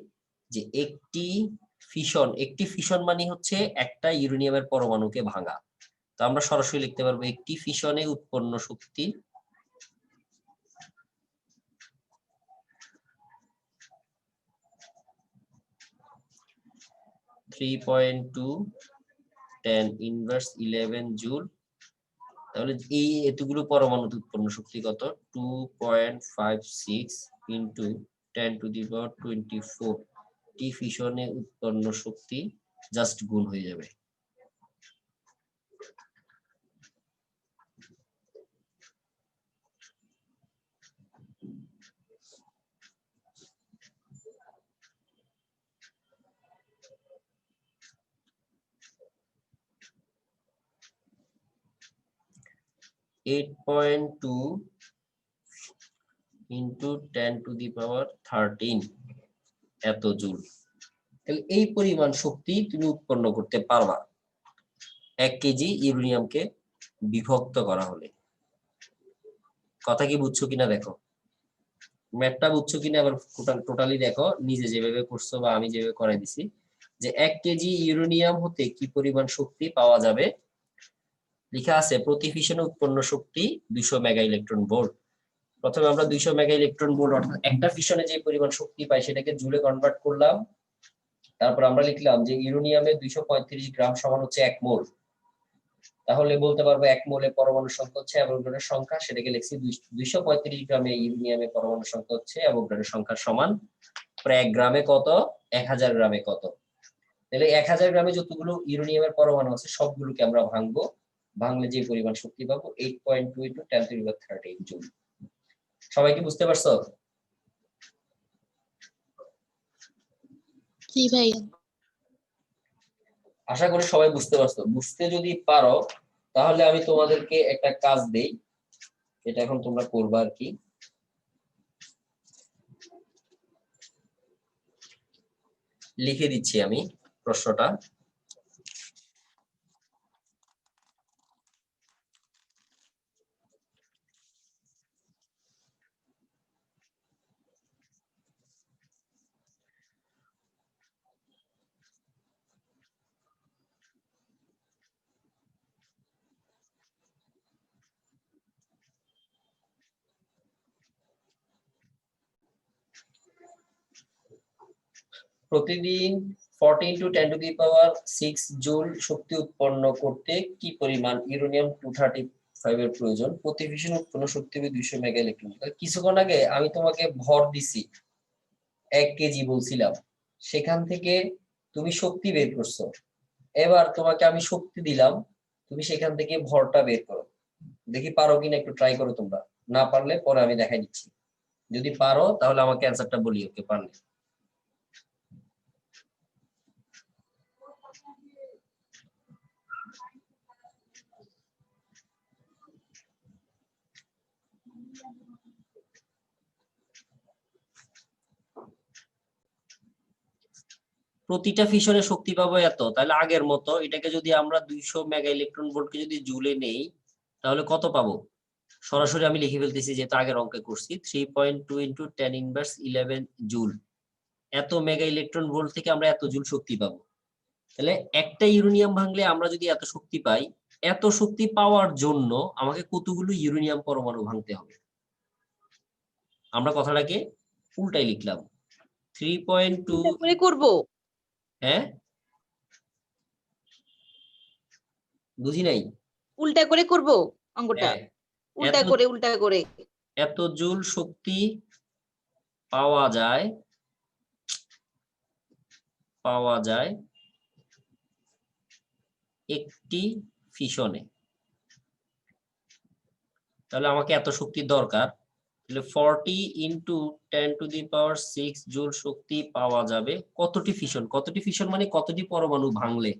যে একটি ফিশন মানে হচ্ছে একটা ইউরেনিয়ামের পরমাণুকে ভাঙা। তো আমরা সরাসরি লিখতে পারবো একটি ফিশনে উৎপন্ন শক্তি (3.2 10 ইনভার্স 11 জুল। তাহলে এই এতগুলো পরমাণুতে উৎপন্ন শক্তি কত? 2.56 ইন্টু 10 টু দি পাওয়ার 24 টি ফিশনে উৎপন্ন শক্তি জাস্ট গুণ হয়ে যাবে। 8.2 into 10 to the power 13 এত জুল। তাহলে এই পরিমাণ শক্তি তুমি উৎপন্ন করতে পারবা 1 কেজি ইউরেনিয়ামকে বিভক্ত করা হলে। কথা কি বুঝছো কিনা দেখো, ম্যাথটা বুঝছো কিনা আবার টোটালি দেখো, নিজে যেভাবে করছো বা আমি যেভাবে করাই দিছি, যে 1 কেজি ইউরেনিয়াম হতে কি পরিমাণ শক্তি পাওয়া যাবে। লেখা আছে প্রতি ফিশনে উৎপন্ন শক্তি 200 মেগা ইলেকট্রন ভোল্ট। প্রথমে আমরা 200 মেগা ইলেকট্রন ভোল্ট অর্থাৎ একটা ফিশনে যে পরিমাণ শক্তি পাই সেটাকে জুলে কনভার্ট করলাম। তারপর আমরা লিখলাম যে ইউরেনিয়ামে 235 গ্রাম সমান হচ্ছে 1 মোল। তাহলে বলতে পারবো 1 মোলে পরমাণু সংখ্যা হচ্ছে অ্যাভোগাড্রোর সংখ্যা, সেটাকে লিখছি 235 গ্রামে ইউরেনিয়ামে পরমাণু সংখ্যা হচ্ছে অ্যাভোগাড্রোর সংখ্যার সমান। প্রায় 1 গ্রামে কত, 1000 গ্রামে কত। তাহলে 1000 গ্রামে যতগুলো ইউরেনিয়ামের পরমাণু আছে সবগুলোকে আমরা ভাঙবো, ভাঙলে যে পরিমাণ শক্তি পাবো 8.2 into 10 to the power 13 joule. সবাই কি বুঝতে পারছো? জি ভাইয়া। আশা করি সবাই বুঝতে পারছো। বুঝতে যদি পারো তাহলে আমি তোমাদেরকে একটা কাজ দেই, এটা এখন তোমরা করবা আর কি। লিখে দিচ্ছি আমি প্রশ্নটা। প্রতিদিন 14 into 10 to the power 6 joule শক্তি উৎপন্ন করতে কি পরিমাণ ইউরেনিয়াম 235 এর প্রয়োজন। প্রতি ফিশন উৎপন্ন শক্তি হবে 200 মেগা ইলেকট্রন। কিছুক্ষণ আগে আমি তোমাকে ভর দিছি 1 কেজি বলছিলাম, সেখান থেকে তুমি শক্তি বের করছো। এবার তোমাকে আমি শক্তি দিলাম, তুমি সেখান থেকে ভরটা বের করো। দেখি পারো কিনা, একটু ট্রাই করো তোমরা। না পারলে পরে আমি দেখাই দিচ্ছি, যদি পারো তাহলে আমাকে অ্যান্সারটা বলি, ওকে পারলে। প্রতিটা ফিশনে শক্তি পাবো এত, তাহলে আগের মতো এটাকে যদি আমরা 200 মেগা ইলেকট্রন ভোল্টকে যদি জুলে নেই তাহলে কত পাবো। সরাসরি আমি লিখে ফেলতেছি, যেহেতু আগের অঙ্কে করছি। 3.2 into 10 inverse 11 জুল। এত মেগা ইলেকট্রন ভোল্ট থেকে আমরা এত জুল শক্তি পাবো। তাহলে একটা ইউরেনিয়াম ভাঙলে আমরা যদি এত শক্তি পাই, এত শক্তি পাওয়ার জন্য আমাকে কতগুলো ইউরেনিয়াম পরমাণু ভাঙতে হবে। আমরা কথাটাকে উল্টাই লিখলাম, 3.2 করে করব। হ্যাঁ বুঝি নাই। উল্টা করে করব অঙ্কটা, হ্যাঁ, উল্টা করে এত জুল শক্তি পাওয়া যায় একটি ফিশনে। তাহলে আমাকে এত শক্তির দরকার, তাহলে 40 into 10 to the power 6 joule শক্তি পাওয়া যাবে কতটি ফিশন। কতটি ফিশন মানে কতটি পরমাণু ভাঙলে।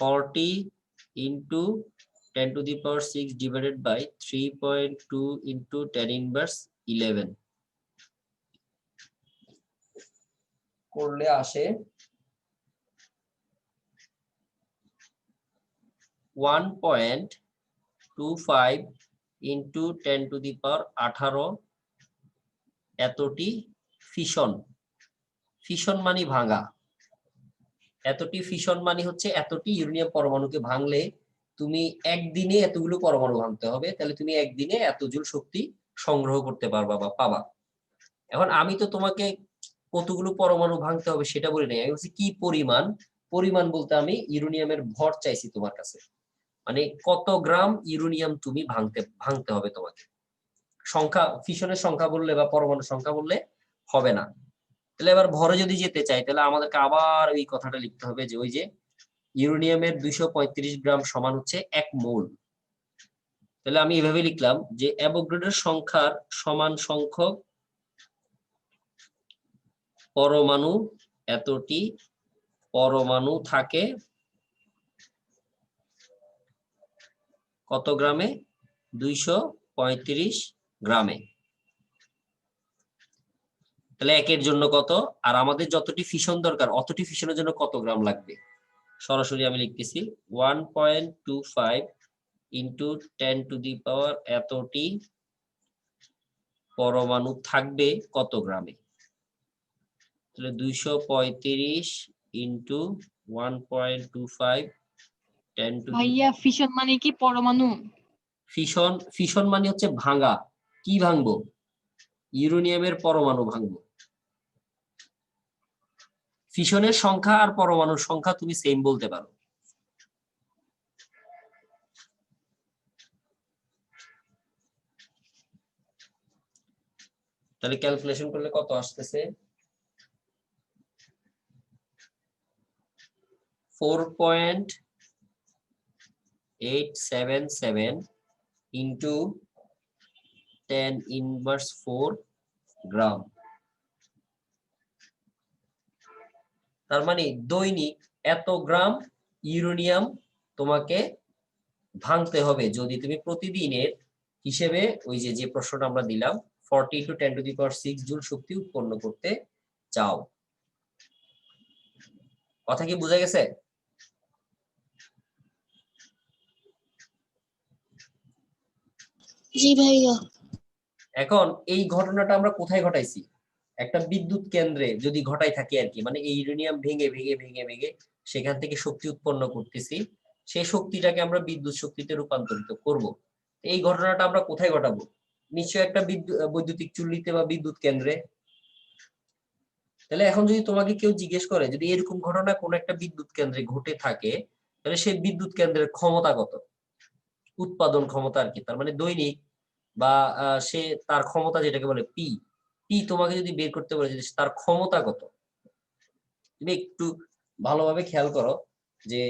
40 into 10 to the power 6 divided by 3.2 into 10 inverse 11 করলে আসে 1.25 into 10 to the power 18 এতটি ফিশন। ফিশন মানে ভাঙা, এতটি ফিশন মানে হচ্ছে এতটি ইউরেনিয়াম পরমাণুকে ভাঙলে তুমি একদিনে এতগুলো পরমাণু ভাঙতে হবে, তাহলে তুমি একদিনে এত জুল শক্তি সংগ্রহ করতে পারবা বা পাবা। এখন আমি তো তোমাকে কতগুলো পরমাণু ভাঙতে হবে সেটা বলি নাই, আমি বলছি কি পরিমাণ। পরিমাণ বলতে আমি ইউরেনিয়ামের ভর চাইছি তোমার কাছে, মানে কত গ্রাম ইউরেনিয়াম তুমি ভাঙতে হবে তোমাকে। সংখ্যা, ফিশনের সংখ্যা বললে বা পরমাণু সংখ্যা বললে হবে না। তাহলে এবার ভরে যদি যেতে চাই তাহলে আমাদেরকে আবার ওই কথাটা লিখতে হবে, যে ওই যে ইউরেনিয়ামের 235 গ্রাম সমান হচ্ছে 1 মোল। তাহলে আমি এভাবে লিখলাম যে অ্যাভোগাড্রোর সংখ্যার সমান সংখ্যক পরমাণু, এতটি পরমাণু থাকে কত গ্রামে? 235 গ্রামে। তাহলে একের জন্য কত, আর আমাদের যতটি ফিশন দরকার অতটি ফিশনের জন্য কত গ্রাম লাগবে? সরাসরি আমি লিখতেছি 1.25 ইন্টু 10 টু দি পাওয়ার এতটি পরমাণু থাকবে কত গ্রামে? তাহলে 235 ইন্টু 1.25 10 টু দি ভাইয়া ফিশন মানে কি পরমাণু? ফিশন মানে হচ্ছে ভাঙা। কি ভাঙবো? ইউরেনিয়ামের পরমাণু ভাঙবো। ফিশনের সংখ্যা আর পরমাণুর সংখ্যা তুমি সেম বলতে পারো। তাহলে ক্যালকুলেশন করলে কত আসতেছে? 4.877 ইন্টু 10 ইনভার্স 4 গ্রাম। তার মানে দৈনিক এত গ্রাম ইউরেনিয়াম তোমাকে ভাঙতে হবে যদি তুমি প্রতিদিনের হিসেবে ওই যে প্রশ্নটা আমরা দিলাম 40 × 10⁶ জুল শক্তি উৎপন্ন করতে চাও। কথা কি বোঝা গেছে? জি ভাইয়া। এখন এই ঘটনাটা আমরা কোথায় ঘটাইছি? একটা বিদ্যুৎ কেন্দ্রে যদি ঘটাই থাকি আর কি, মানে এই ইউরেনিয়াম ভেঙে ভেঙে ভেঙে ভেঙে সেখান থেকে শক্তি উৎপন্ন করতেছি, সেই শক্তিটাকে আমরা বিদ্যুৎ শক্তিতে রূপান্তরিত করব। এই ঘটনাটা আমরা কোথায় ঘটাবো? নিশ্চয়ই একটা বৈদ্যুতিক চুল্লিতে বা বিদ্যুৎ কেন্দ্রে। তাহলে এখন যদি তোমাকে কেউ জিজ্ঞেস করে যদি এরকম ঘটনা কোন একটা বিদ্যুৎ কেন্দ্রে ঘটে থাকে, তাহলে সেই বিদ্যুৎ কেন্দ্রের ক্ষমতা কত, উৎপাদন ক্ষমতা আর কি, তার মানে দৈনিক বা সে তার ক্ষমতা যেটাকে বলে পি, তোমাকে যদি বের করতে বলে যে তার ক্ষমতা কত, তুমি একটু ভালোভাবে খেয়াল করো যে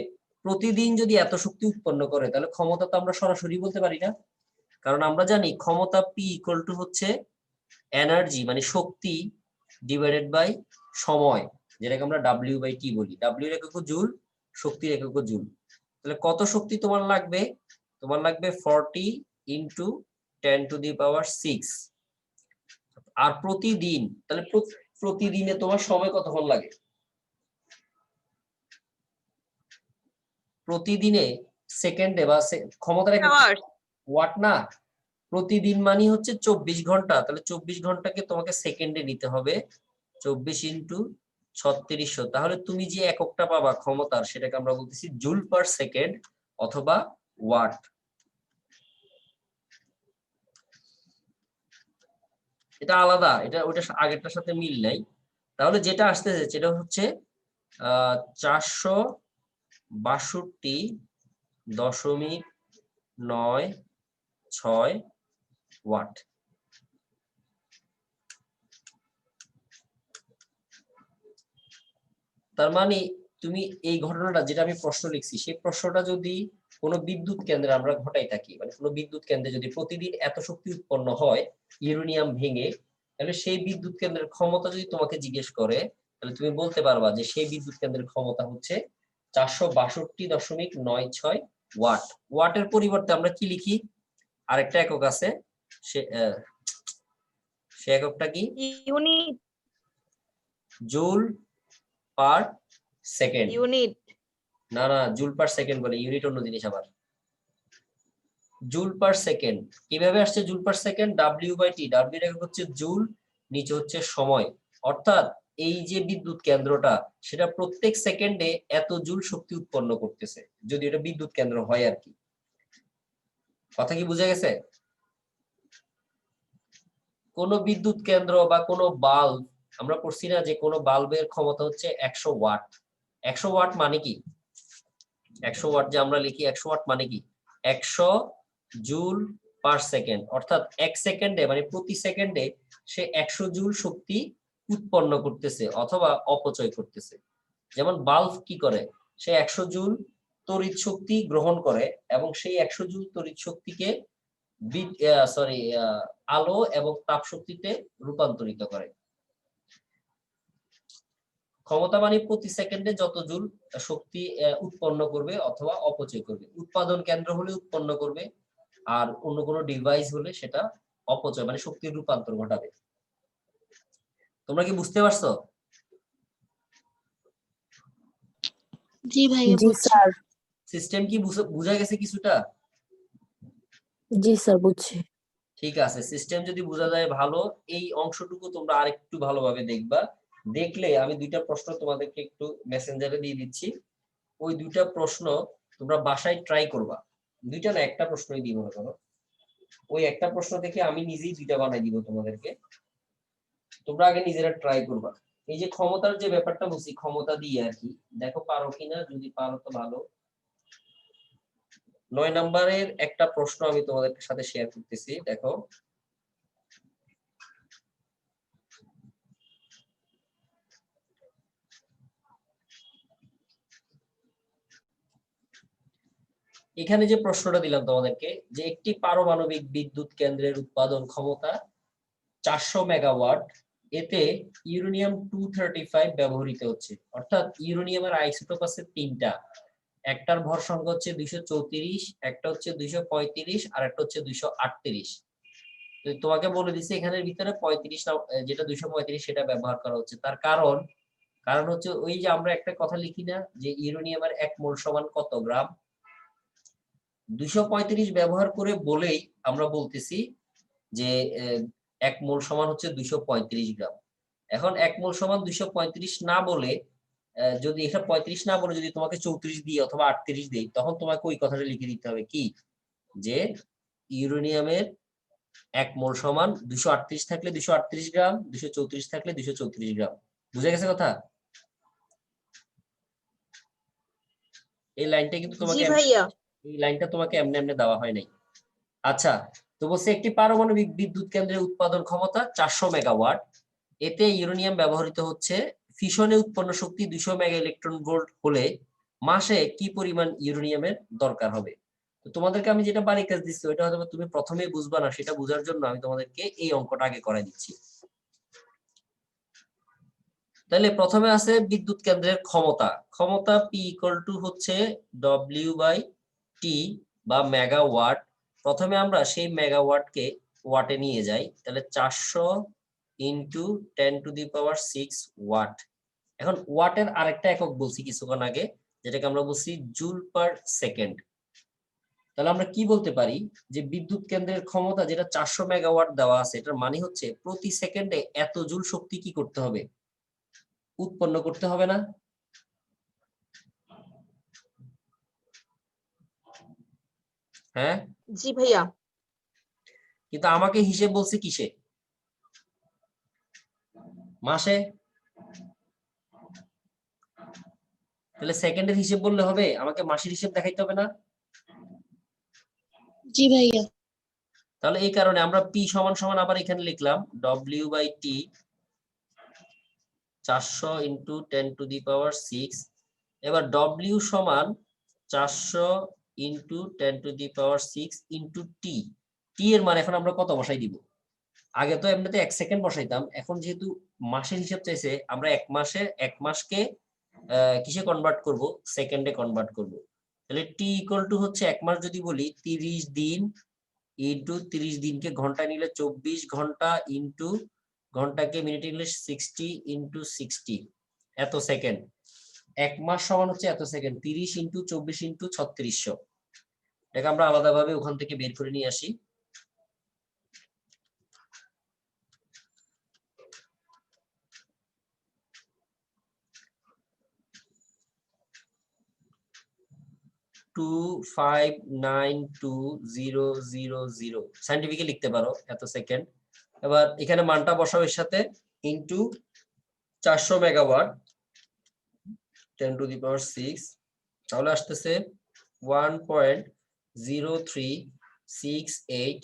প্রতিদিন যদি এত শক্তি উৎপন্ন করে তাহলে ক্ষমতা তো আমরা সরাসরি বলতে পারি না, কারণ আমরা জানি ক্ষমতা পি ইকুয়াল টু হচ্ছে এনার্জি মানে শক্তি ডিভাইডেড বাই সময়, যেটাকে আমরা W/T বলি। W এর একক জুল, শক্তির একক জুল। তাহলে কত শক্তি তোমার লাগবে? তোমার লাগবে 40 ইন্টু 10 টু দি পাওয়ার 6। আর প্রতিদিন, তাহলে প্রতিদিনে তোমার সময় কতক্ষণ লাগে? প্রতিদিনে সেকেন্ডে বা ক্ষমতার একক ওয়াট না, প্রতিদিন মানে হচ্ছে 24 ঘন্টা। তাহলে 24 ঘন্টাকে তোমাকে সেকেন্ডে নিতে হবে, 24 ইন্টু 3600। তাহলে তুমি যে এককটা পাবা ক্ষমতার সেটাকে আমরা বলতেছি জুল পার সেকেন্ড অথবা ওয়াট। এটা আলাদা, এটা ওটা আগেরটার সাথে মিল নাই। তাহলে যেটা আসতেছে সেটা হচ্ছে 462.96 ওয়াট। তার মানে তুমি এই ঘটনাটা যেটা আমি প্রশ্ন লিখছি সেই প্রশ্নটা যদি কোনো বিদ্যুৎ কেন্দ্রে আমরা ঘটাই থাকি, মানে কোনো বিদ্যুৎ কেন্দ্রে যদি প্রতিদিন এত শক্তি উৎপন্ন হয় ইউরেনিয়াম ভেঙে, তাহলে সেই বিদ্যুৎ কেন্দ্রের ক্ষমতা যদি তোমাকে জিজ্ঞেস করে তাহলে তুমি বলতে পারবা যে সেই বিদ্যুৎ কেন্দ্রের ক্ষমতা হচ্ছে 462.96 ওয়াট। ওয়াটের পরিবর্তে আমরা কি লিখি? আরেকটা একক আছে, সে এককটা কি? Unit. Joule per second. Unit. না না, জুল পার সেকেন্ড বলে, ইউনিট অন্য জিনিস আবার। জুল পার সেকেন্ড কিভাবে আসছে? Joule per second W/T, W এর একক হচ্ছে জুল, নিচে হচ্ছে সময়। অর্থাৎ এই যে বিদ্যুৎ কেন্দ্রটা সেটা প্রত্যেক সেকেন্ডে এত জুল শক্তি উৎপন্ন করতেছে, যদি এটা বিদ্যুৎ কেন্দ্র হয় আর কি। কথা কি বোঝা গেছে? কোন বিদ্যুৎ কেন্দ্র বা কোন বাল্ব, আমরা পড়ছি না যে কোন বাল্বের ক্ষমতা হচ্ছে 100 ওয়াট। 100 ওয়াট মানে কি? 100 ওয়াট যে আমরা লিখি 100 ওয়াট মানে কি? 100 জুল পার সেকেন্ড, অর্থাৎ এক সেকেন্ডে মানে প্রতি সেকেন্ডে সে 100 জুল শক্তি উৎপন্ন করতেছে অথবা অপচয় করতেছে। যেমন বাল্ব কি করে? সে 100 জুল তড়িৎ শক্তি গ্রহণ করে এবং সেই 100 জুল তড়িৎ শক্তিকে আলো এবং তাপ শক্তিতে রূপান্তরিত করে। ক্ষমতা মানে প্রতি সেকেন্ডে যত জুল শক্তি উৎপন্ন করবে অথবা অপচয় করবে। উৎপাদন কেন্দ্র হলে উৎপন্ন করবে, আর অন্য কোনো ডিভাইস হলে সেটা অপচয় মানে শক্তির রূপান্তর ঘটাবে। তোমরা কি বুঝতে পারছো? জি ভাইয়া জি বুঝছি। স্যার। সিস্টেম কি বুঝা গেছে কিছুটা? জি স্যার, বুঝছি। ঠিক আছে, সিস্টেম যদি বোঝা যায় ভালো। এই অংশটুকু তোমরা আরেকটু ভালোভাবে দেখবা। দেখলে আমি দুইটা প্রশ্ন তোমাদেরকে একটু মেসেঞ্জারে দিয়ে দিচ্ছি। ওই দুইটা প্রশ্ন তোমরা বাসায় ট্রাই করবা। দুইটা না, একটা প্রশ্নই দিব মনে করো। ওই একটা প্রশ্ন থেকে আমি নিজেই দুইটা বানাই দিব তোমাদেরকে। তোমরা আগে নিজেরা ট্রাই করবা। এই যে ক্ষমতার যে ব্যাপারটা বলছি, ক্ষমতা দিয়ে আর কি, দেখো পারো কিনা। যদি পারো তো ভালো। 9 নম্বরের একটা প্রশ্ন আমি তোমাদের সাথে শেয়ার করতেছি, দেখো। এখানে যে প্রশ্নটা দিলাম তোমাদেরকে, যে একটি পারমাণবিক বিদ্যুৎ কেন্দ্রের উৎপাদন ক্ষমতা 400 মেগাওয়াট, এতে ইউরেনিয়াম 235 ব্যবহৃত হচ্ছে। অর্থাৎ ইউরেনিয়ামের আইসোটোপ আছে 3টা। একটার ভর সংখ্যা হচ্ছে 234, একটা হচ্ছে 235, আর একটা হচ্ছে 238। তো তোমাকে বলে দিছি এখানের ভিতরে 35 যেটা 235 সেটা ব্যবহার করা হচ্ছে। তার কারণ হচ্ছে ওই যে আমরা একটা কথা লিখি না যে ইউরেনিয়ামের 1 মোল সমান কত গ্রাম। 235 ব্যবহার করে বলেই আমরা বলতেছি যে 1 মোল সমান হচ্ছে 235 গ্রাম। এখন 1 মোল সমান 235 না বলে, যদি এটা 35 না বলে যদি তোমাকে 34 দিই অথবা 38 দেই, তখন তোমাকে ওই কথাটা লিখে দিতে হবে কি, যে ইউরেনিয়ামের 1 মোল সমান 238 থাকলে 238 গ্রাম, 234 থাকলে 234 গ্রাম। বুঝে গেছে কথা? এই লাইনটা কিন্তু জি তোমাকে ভাইয়া। এই লাইনটা তোমাকে এমনি এমনি দেওয়া হয় নাই। আচ্ছা, তো বলছে একটি পারমাণবিক বিদ্যুৎ কেন্দ্রের উৎপাদন ক্ষমতা 400 মেগাওয়াট, এতে ইউরেনিয়াম ব্যবহৃত হচ্ছে। ফিশনে উৎপন্ন শক্তি 200 মেগা ইলেকট্রন ভোল্ট হলে মাসে কি পরিমাণ ইউরেনিয়ামের দরকার হবে? তো তোমাদেরকে আমি যেটা বাড়ির কাজ দিচ্ছি ওইটা হয়তো তুমি প্রথমেই বুঝবা না, সেটা বোঝার জন্য আমি তোমাদেরকে এই অঙ্কটা আগে করাই দিচ্ছি। তাহলে প্রথমে আছে বিদ্যুৎ কেন্দ্রের ক্ষমতা P ইকুয়াল টু হচ্ছে W/T বা মেগাওয়াট। প্রথমে আমরা সেই মেগাওয়াটকে ওয়াটে নিয়ে যাই, তাহলে 400 ইন্টু 10⁶ ওয়াট। এখন ওয়াটের আরেকটা একক বলছি কিছুক্ষণ আগে, যেটাকে আমরা বলছি জুল পার সেকেন্ড। তাহলে আমরা কি বলতে পারি যে বিদ্যুৎ কেন্দ্রের ক্ষমতা যেটা 400 মেগাওয়াট দেওয়া আছে, এটার মানে হচ্ছে প্রতি সেকেন্ডে এত জুল শক্তি কি করতে হবে, উৎপন্ন করতে হবে না? হ্যাঁ, জি ভাইয়া। কিন্তু আমাকে হিসেব বলছে কিসে, মাসে। তাহলে সেকেন্ডের হিসেব বললে হবে, আমাকে মাসের হিসেব দেখাইতে হবে না? জি ভাইয়া। তাহলে এই কারণে আমরা P সমান সমান আবার এখানে লিখলাম W/T 400 ইন্টু 10⁶। এবার W সমান 400 ইন্টু 10⁶ ইন্টু টি। টি এর মান এখন আমরা কত বসাই দিব? আগে তো এমনিতে 1 সেকেন্ড বসাইতাম, এখন যেহেতু মাসের হিসাব চাইছে আমরা এক মাসকে কিসে কনভার্ট করব, সেকেন্ডে কনভার্ট করব। তাহলে টি ইকুয়াল টু হচ্ছে 1 মাস যদি বলি 30 দিন ইন্টু 30 দিনকে ঘন্টা নিলে 24 ঘন্টা ইন্টু ঘন্টাকে মিনিটে নিলে 60 ইন্টু 60 এত সেকেন্ড। 1 মাস সমান হচ্ছে এত সেকেন্ড। 30 into 24 into 3600। এটাকে আমরা আলাদাভাবে ওখান থেকে বের করে নিয়ে আসি। সাইন্টিফিকে লিখতে পারো এত সেকেন্ড। এবার এখানে মানটা বসাও এর সাথে, ইন্টু 400 মেগাওয়াট 10⁶, তাহলে আসতেছে 1.0368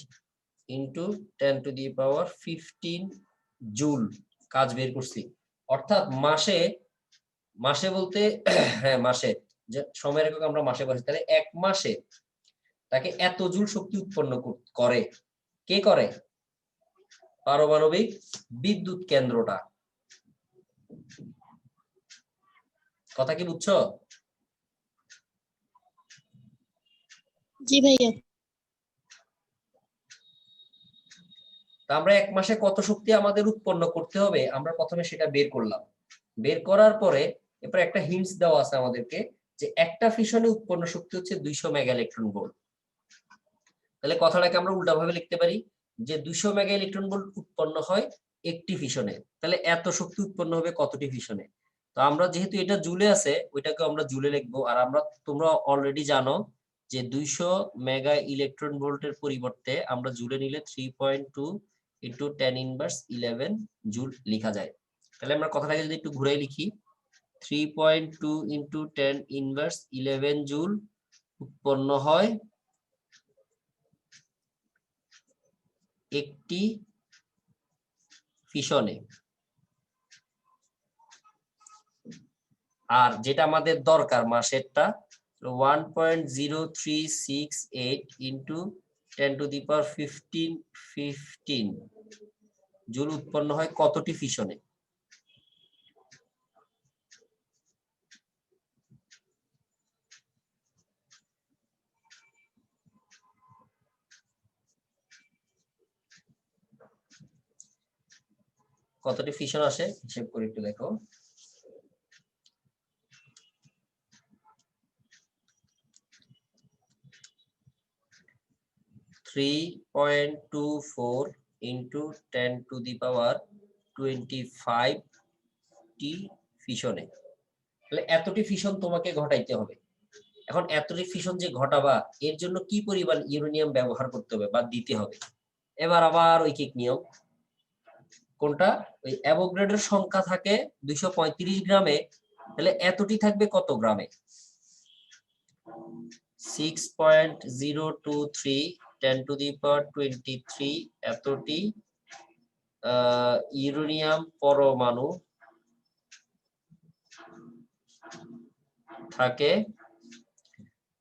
ইন্টু 10⁻15 জুল কাজ বের করছি। অর্থাৎ মাসে বলতে হ্যাঁ মাসে, যে সময়ের একক আমরা মাসে বসি, তাহলে 1 মাসে তাকে এত জুল শক্তি উৎপন্ন করে। কে করে? পারমাণবিক বিদ্যুৎ কেন্দ্রটা। কথা কি বুঝছো? জি ভাইয়া। তা আমরা 1 মাসে কত শক্তি আমাদের উৎপন্ন করতে হবে আমরা প্রথমে সেটা বের করলাম। বের করার পরে এরপর একটা হিন্টস দেওয়া আছে আমাদেরকে যে একটা ফিশনে উৎপন্ন শক্তি হচ্ছে 200 মেগা ইলেকট্রন ভোল্ট। তাহলে কথাটাকে আমরা উল্টাভাবে লিখতে পারি যে 200 মেগা ইলেকট্রন ভোল্ট উৎপন্ন হয় একটি ফিশনে। তাহলে এত শক্তি উৎপন্ন হবে কতটি ফিশনে? তো আমরা যেহেতু এটা জুলে আছে ওইটাকে আমরা জুলে লিখবো। আর আমরা তোমরা অলরেডি জানো যে 200 মেগা ইলেকট্রন ভোল্টের পরিবর্তে আমরা জুলে নিলে 3.2 × 10⁻11 জুল লেখা যায়। তাহলে আমরা কথাটাকে যদি একটু ঘুরাই লিখি 3.2 × 10⁻11 জুল উৎপন্ন হয় একটি ফিশনে। আর যেটা আমাদের দরকার মাসেরটা 1.0368 × 10⁻15 জুল উৎপন্ন হয় কতটি ফিশনে? কতটি ফিশন আসে হিসেব করে একটু দেখো। (3.24 × 10⁻25 টি ফিশনে। তাহলে এতটি ফিশন তোমাকে ঘটাইতে হবে। এখন এতটি ফিশন যে ঘটাবা এর জন্য কি পরিমাণ ইউরেনিয়াম ব্যবহার করতে হবে বা দিতে হবে? এবার আবার ঐকিক নিয়ম। কোনটা? ওই অ্যাভোগাড্রোর সংখ্যা থাকে 235 গ্রামে, তাহলে এতটি থাকবে কত গ্রামে? 6.023 10⁻23 এতটি ইউরেনিয়াম পরমাণু থাকে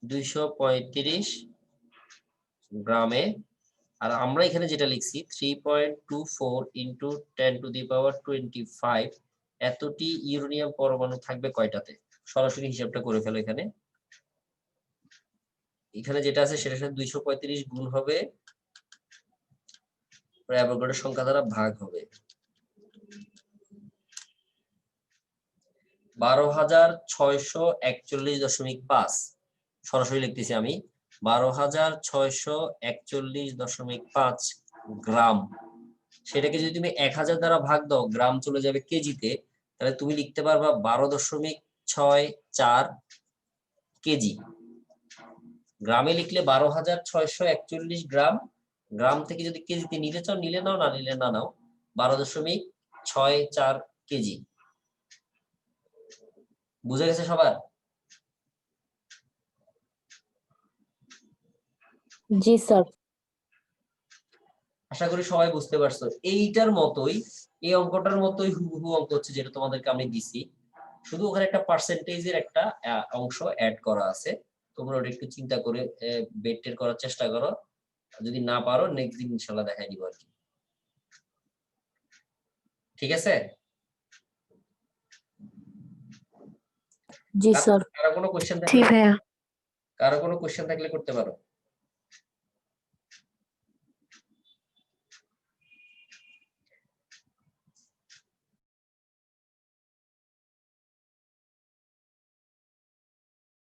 235 গ্রামে। আর আমরা এখানে যেটা লিখছি 3.24 × 10⁻25 এতটি ইউরেনিয়াম পরমাণু থাকবে কয়টাতে? সরাসরি হিসাবটা করে ফেলো। এখানে যেটা আছে সেটার সাথে 235 গুণ হবে, অ্যাভোগাড্রোর সংখ্যা দ্বারা ভাগ হবে। 12,641.5 সরাসরি লিখতেছি আমি 12,641.5 গ্রাম। সেটাকে যদি তুমি 1000 দ্বারা ভাগ দাও গ্রাম চলে যাবে কেজিতে, তাহলে তুমি লিখতে পারবা 12.64 কেজি। গ্রামে লিখলে 12,641 গ্রাম। গ্রাম থেকে যদি কেজিতে নিলে চাও নিলে নাও, না নিলে না নাও। 12.64 কেজি। বুঝে গেছে সবার? জি স্যার। আশা করি সবাই বুঝতে পারছো। এইটার মতোই এই অঙ্কটার মতোই হুবহু অঙ্ক হচ্ছে যেটা তোমাদেরকে আমি দিছি, শুধু ওখানে একটা পার্সেন্টেজের একটা অংশ অ্যাড করা আছে। তোমরা ওটা একটু চিন্তা করে বের টের করার চেষ্টা করো। যদি না পারো নেক্সট দিন ইনশাআল্লাহ দেখাই দিব আর কি। ঠিক আছে? জি স্যার। কারো কোনো কোশ্চেন জি থাকলে ভাইয়া। কারো কোনো কোশ্চেন থাকলে করতে পারো।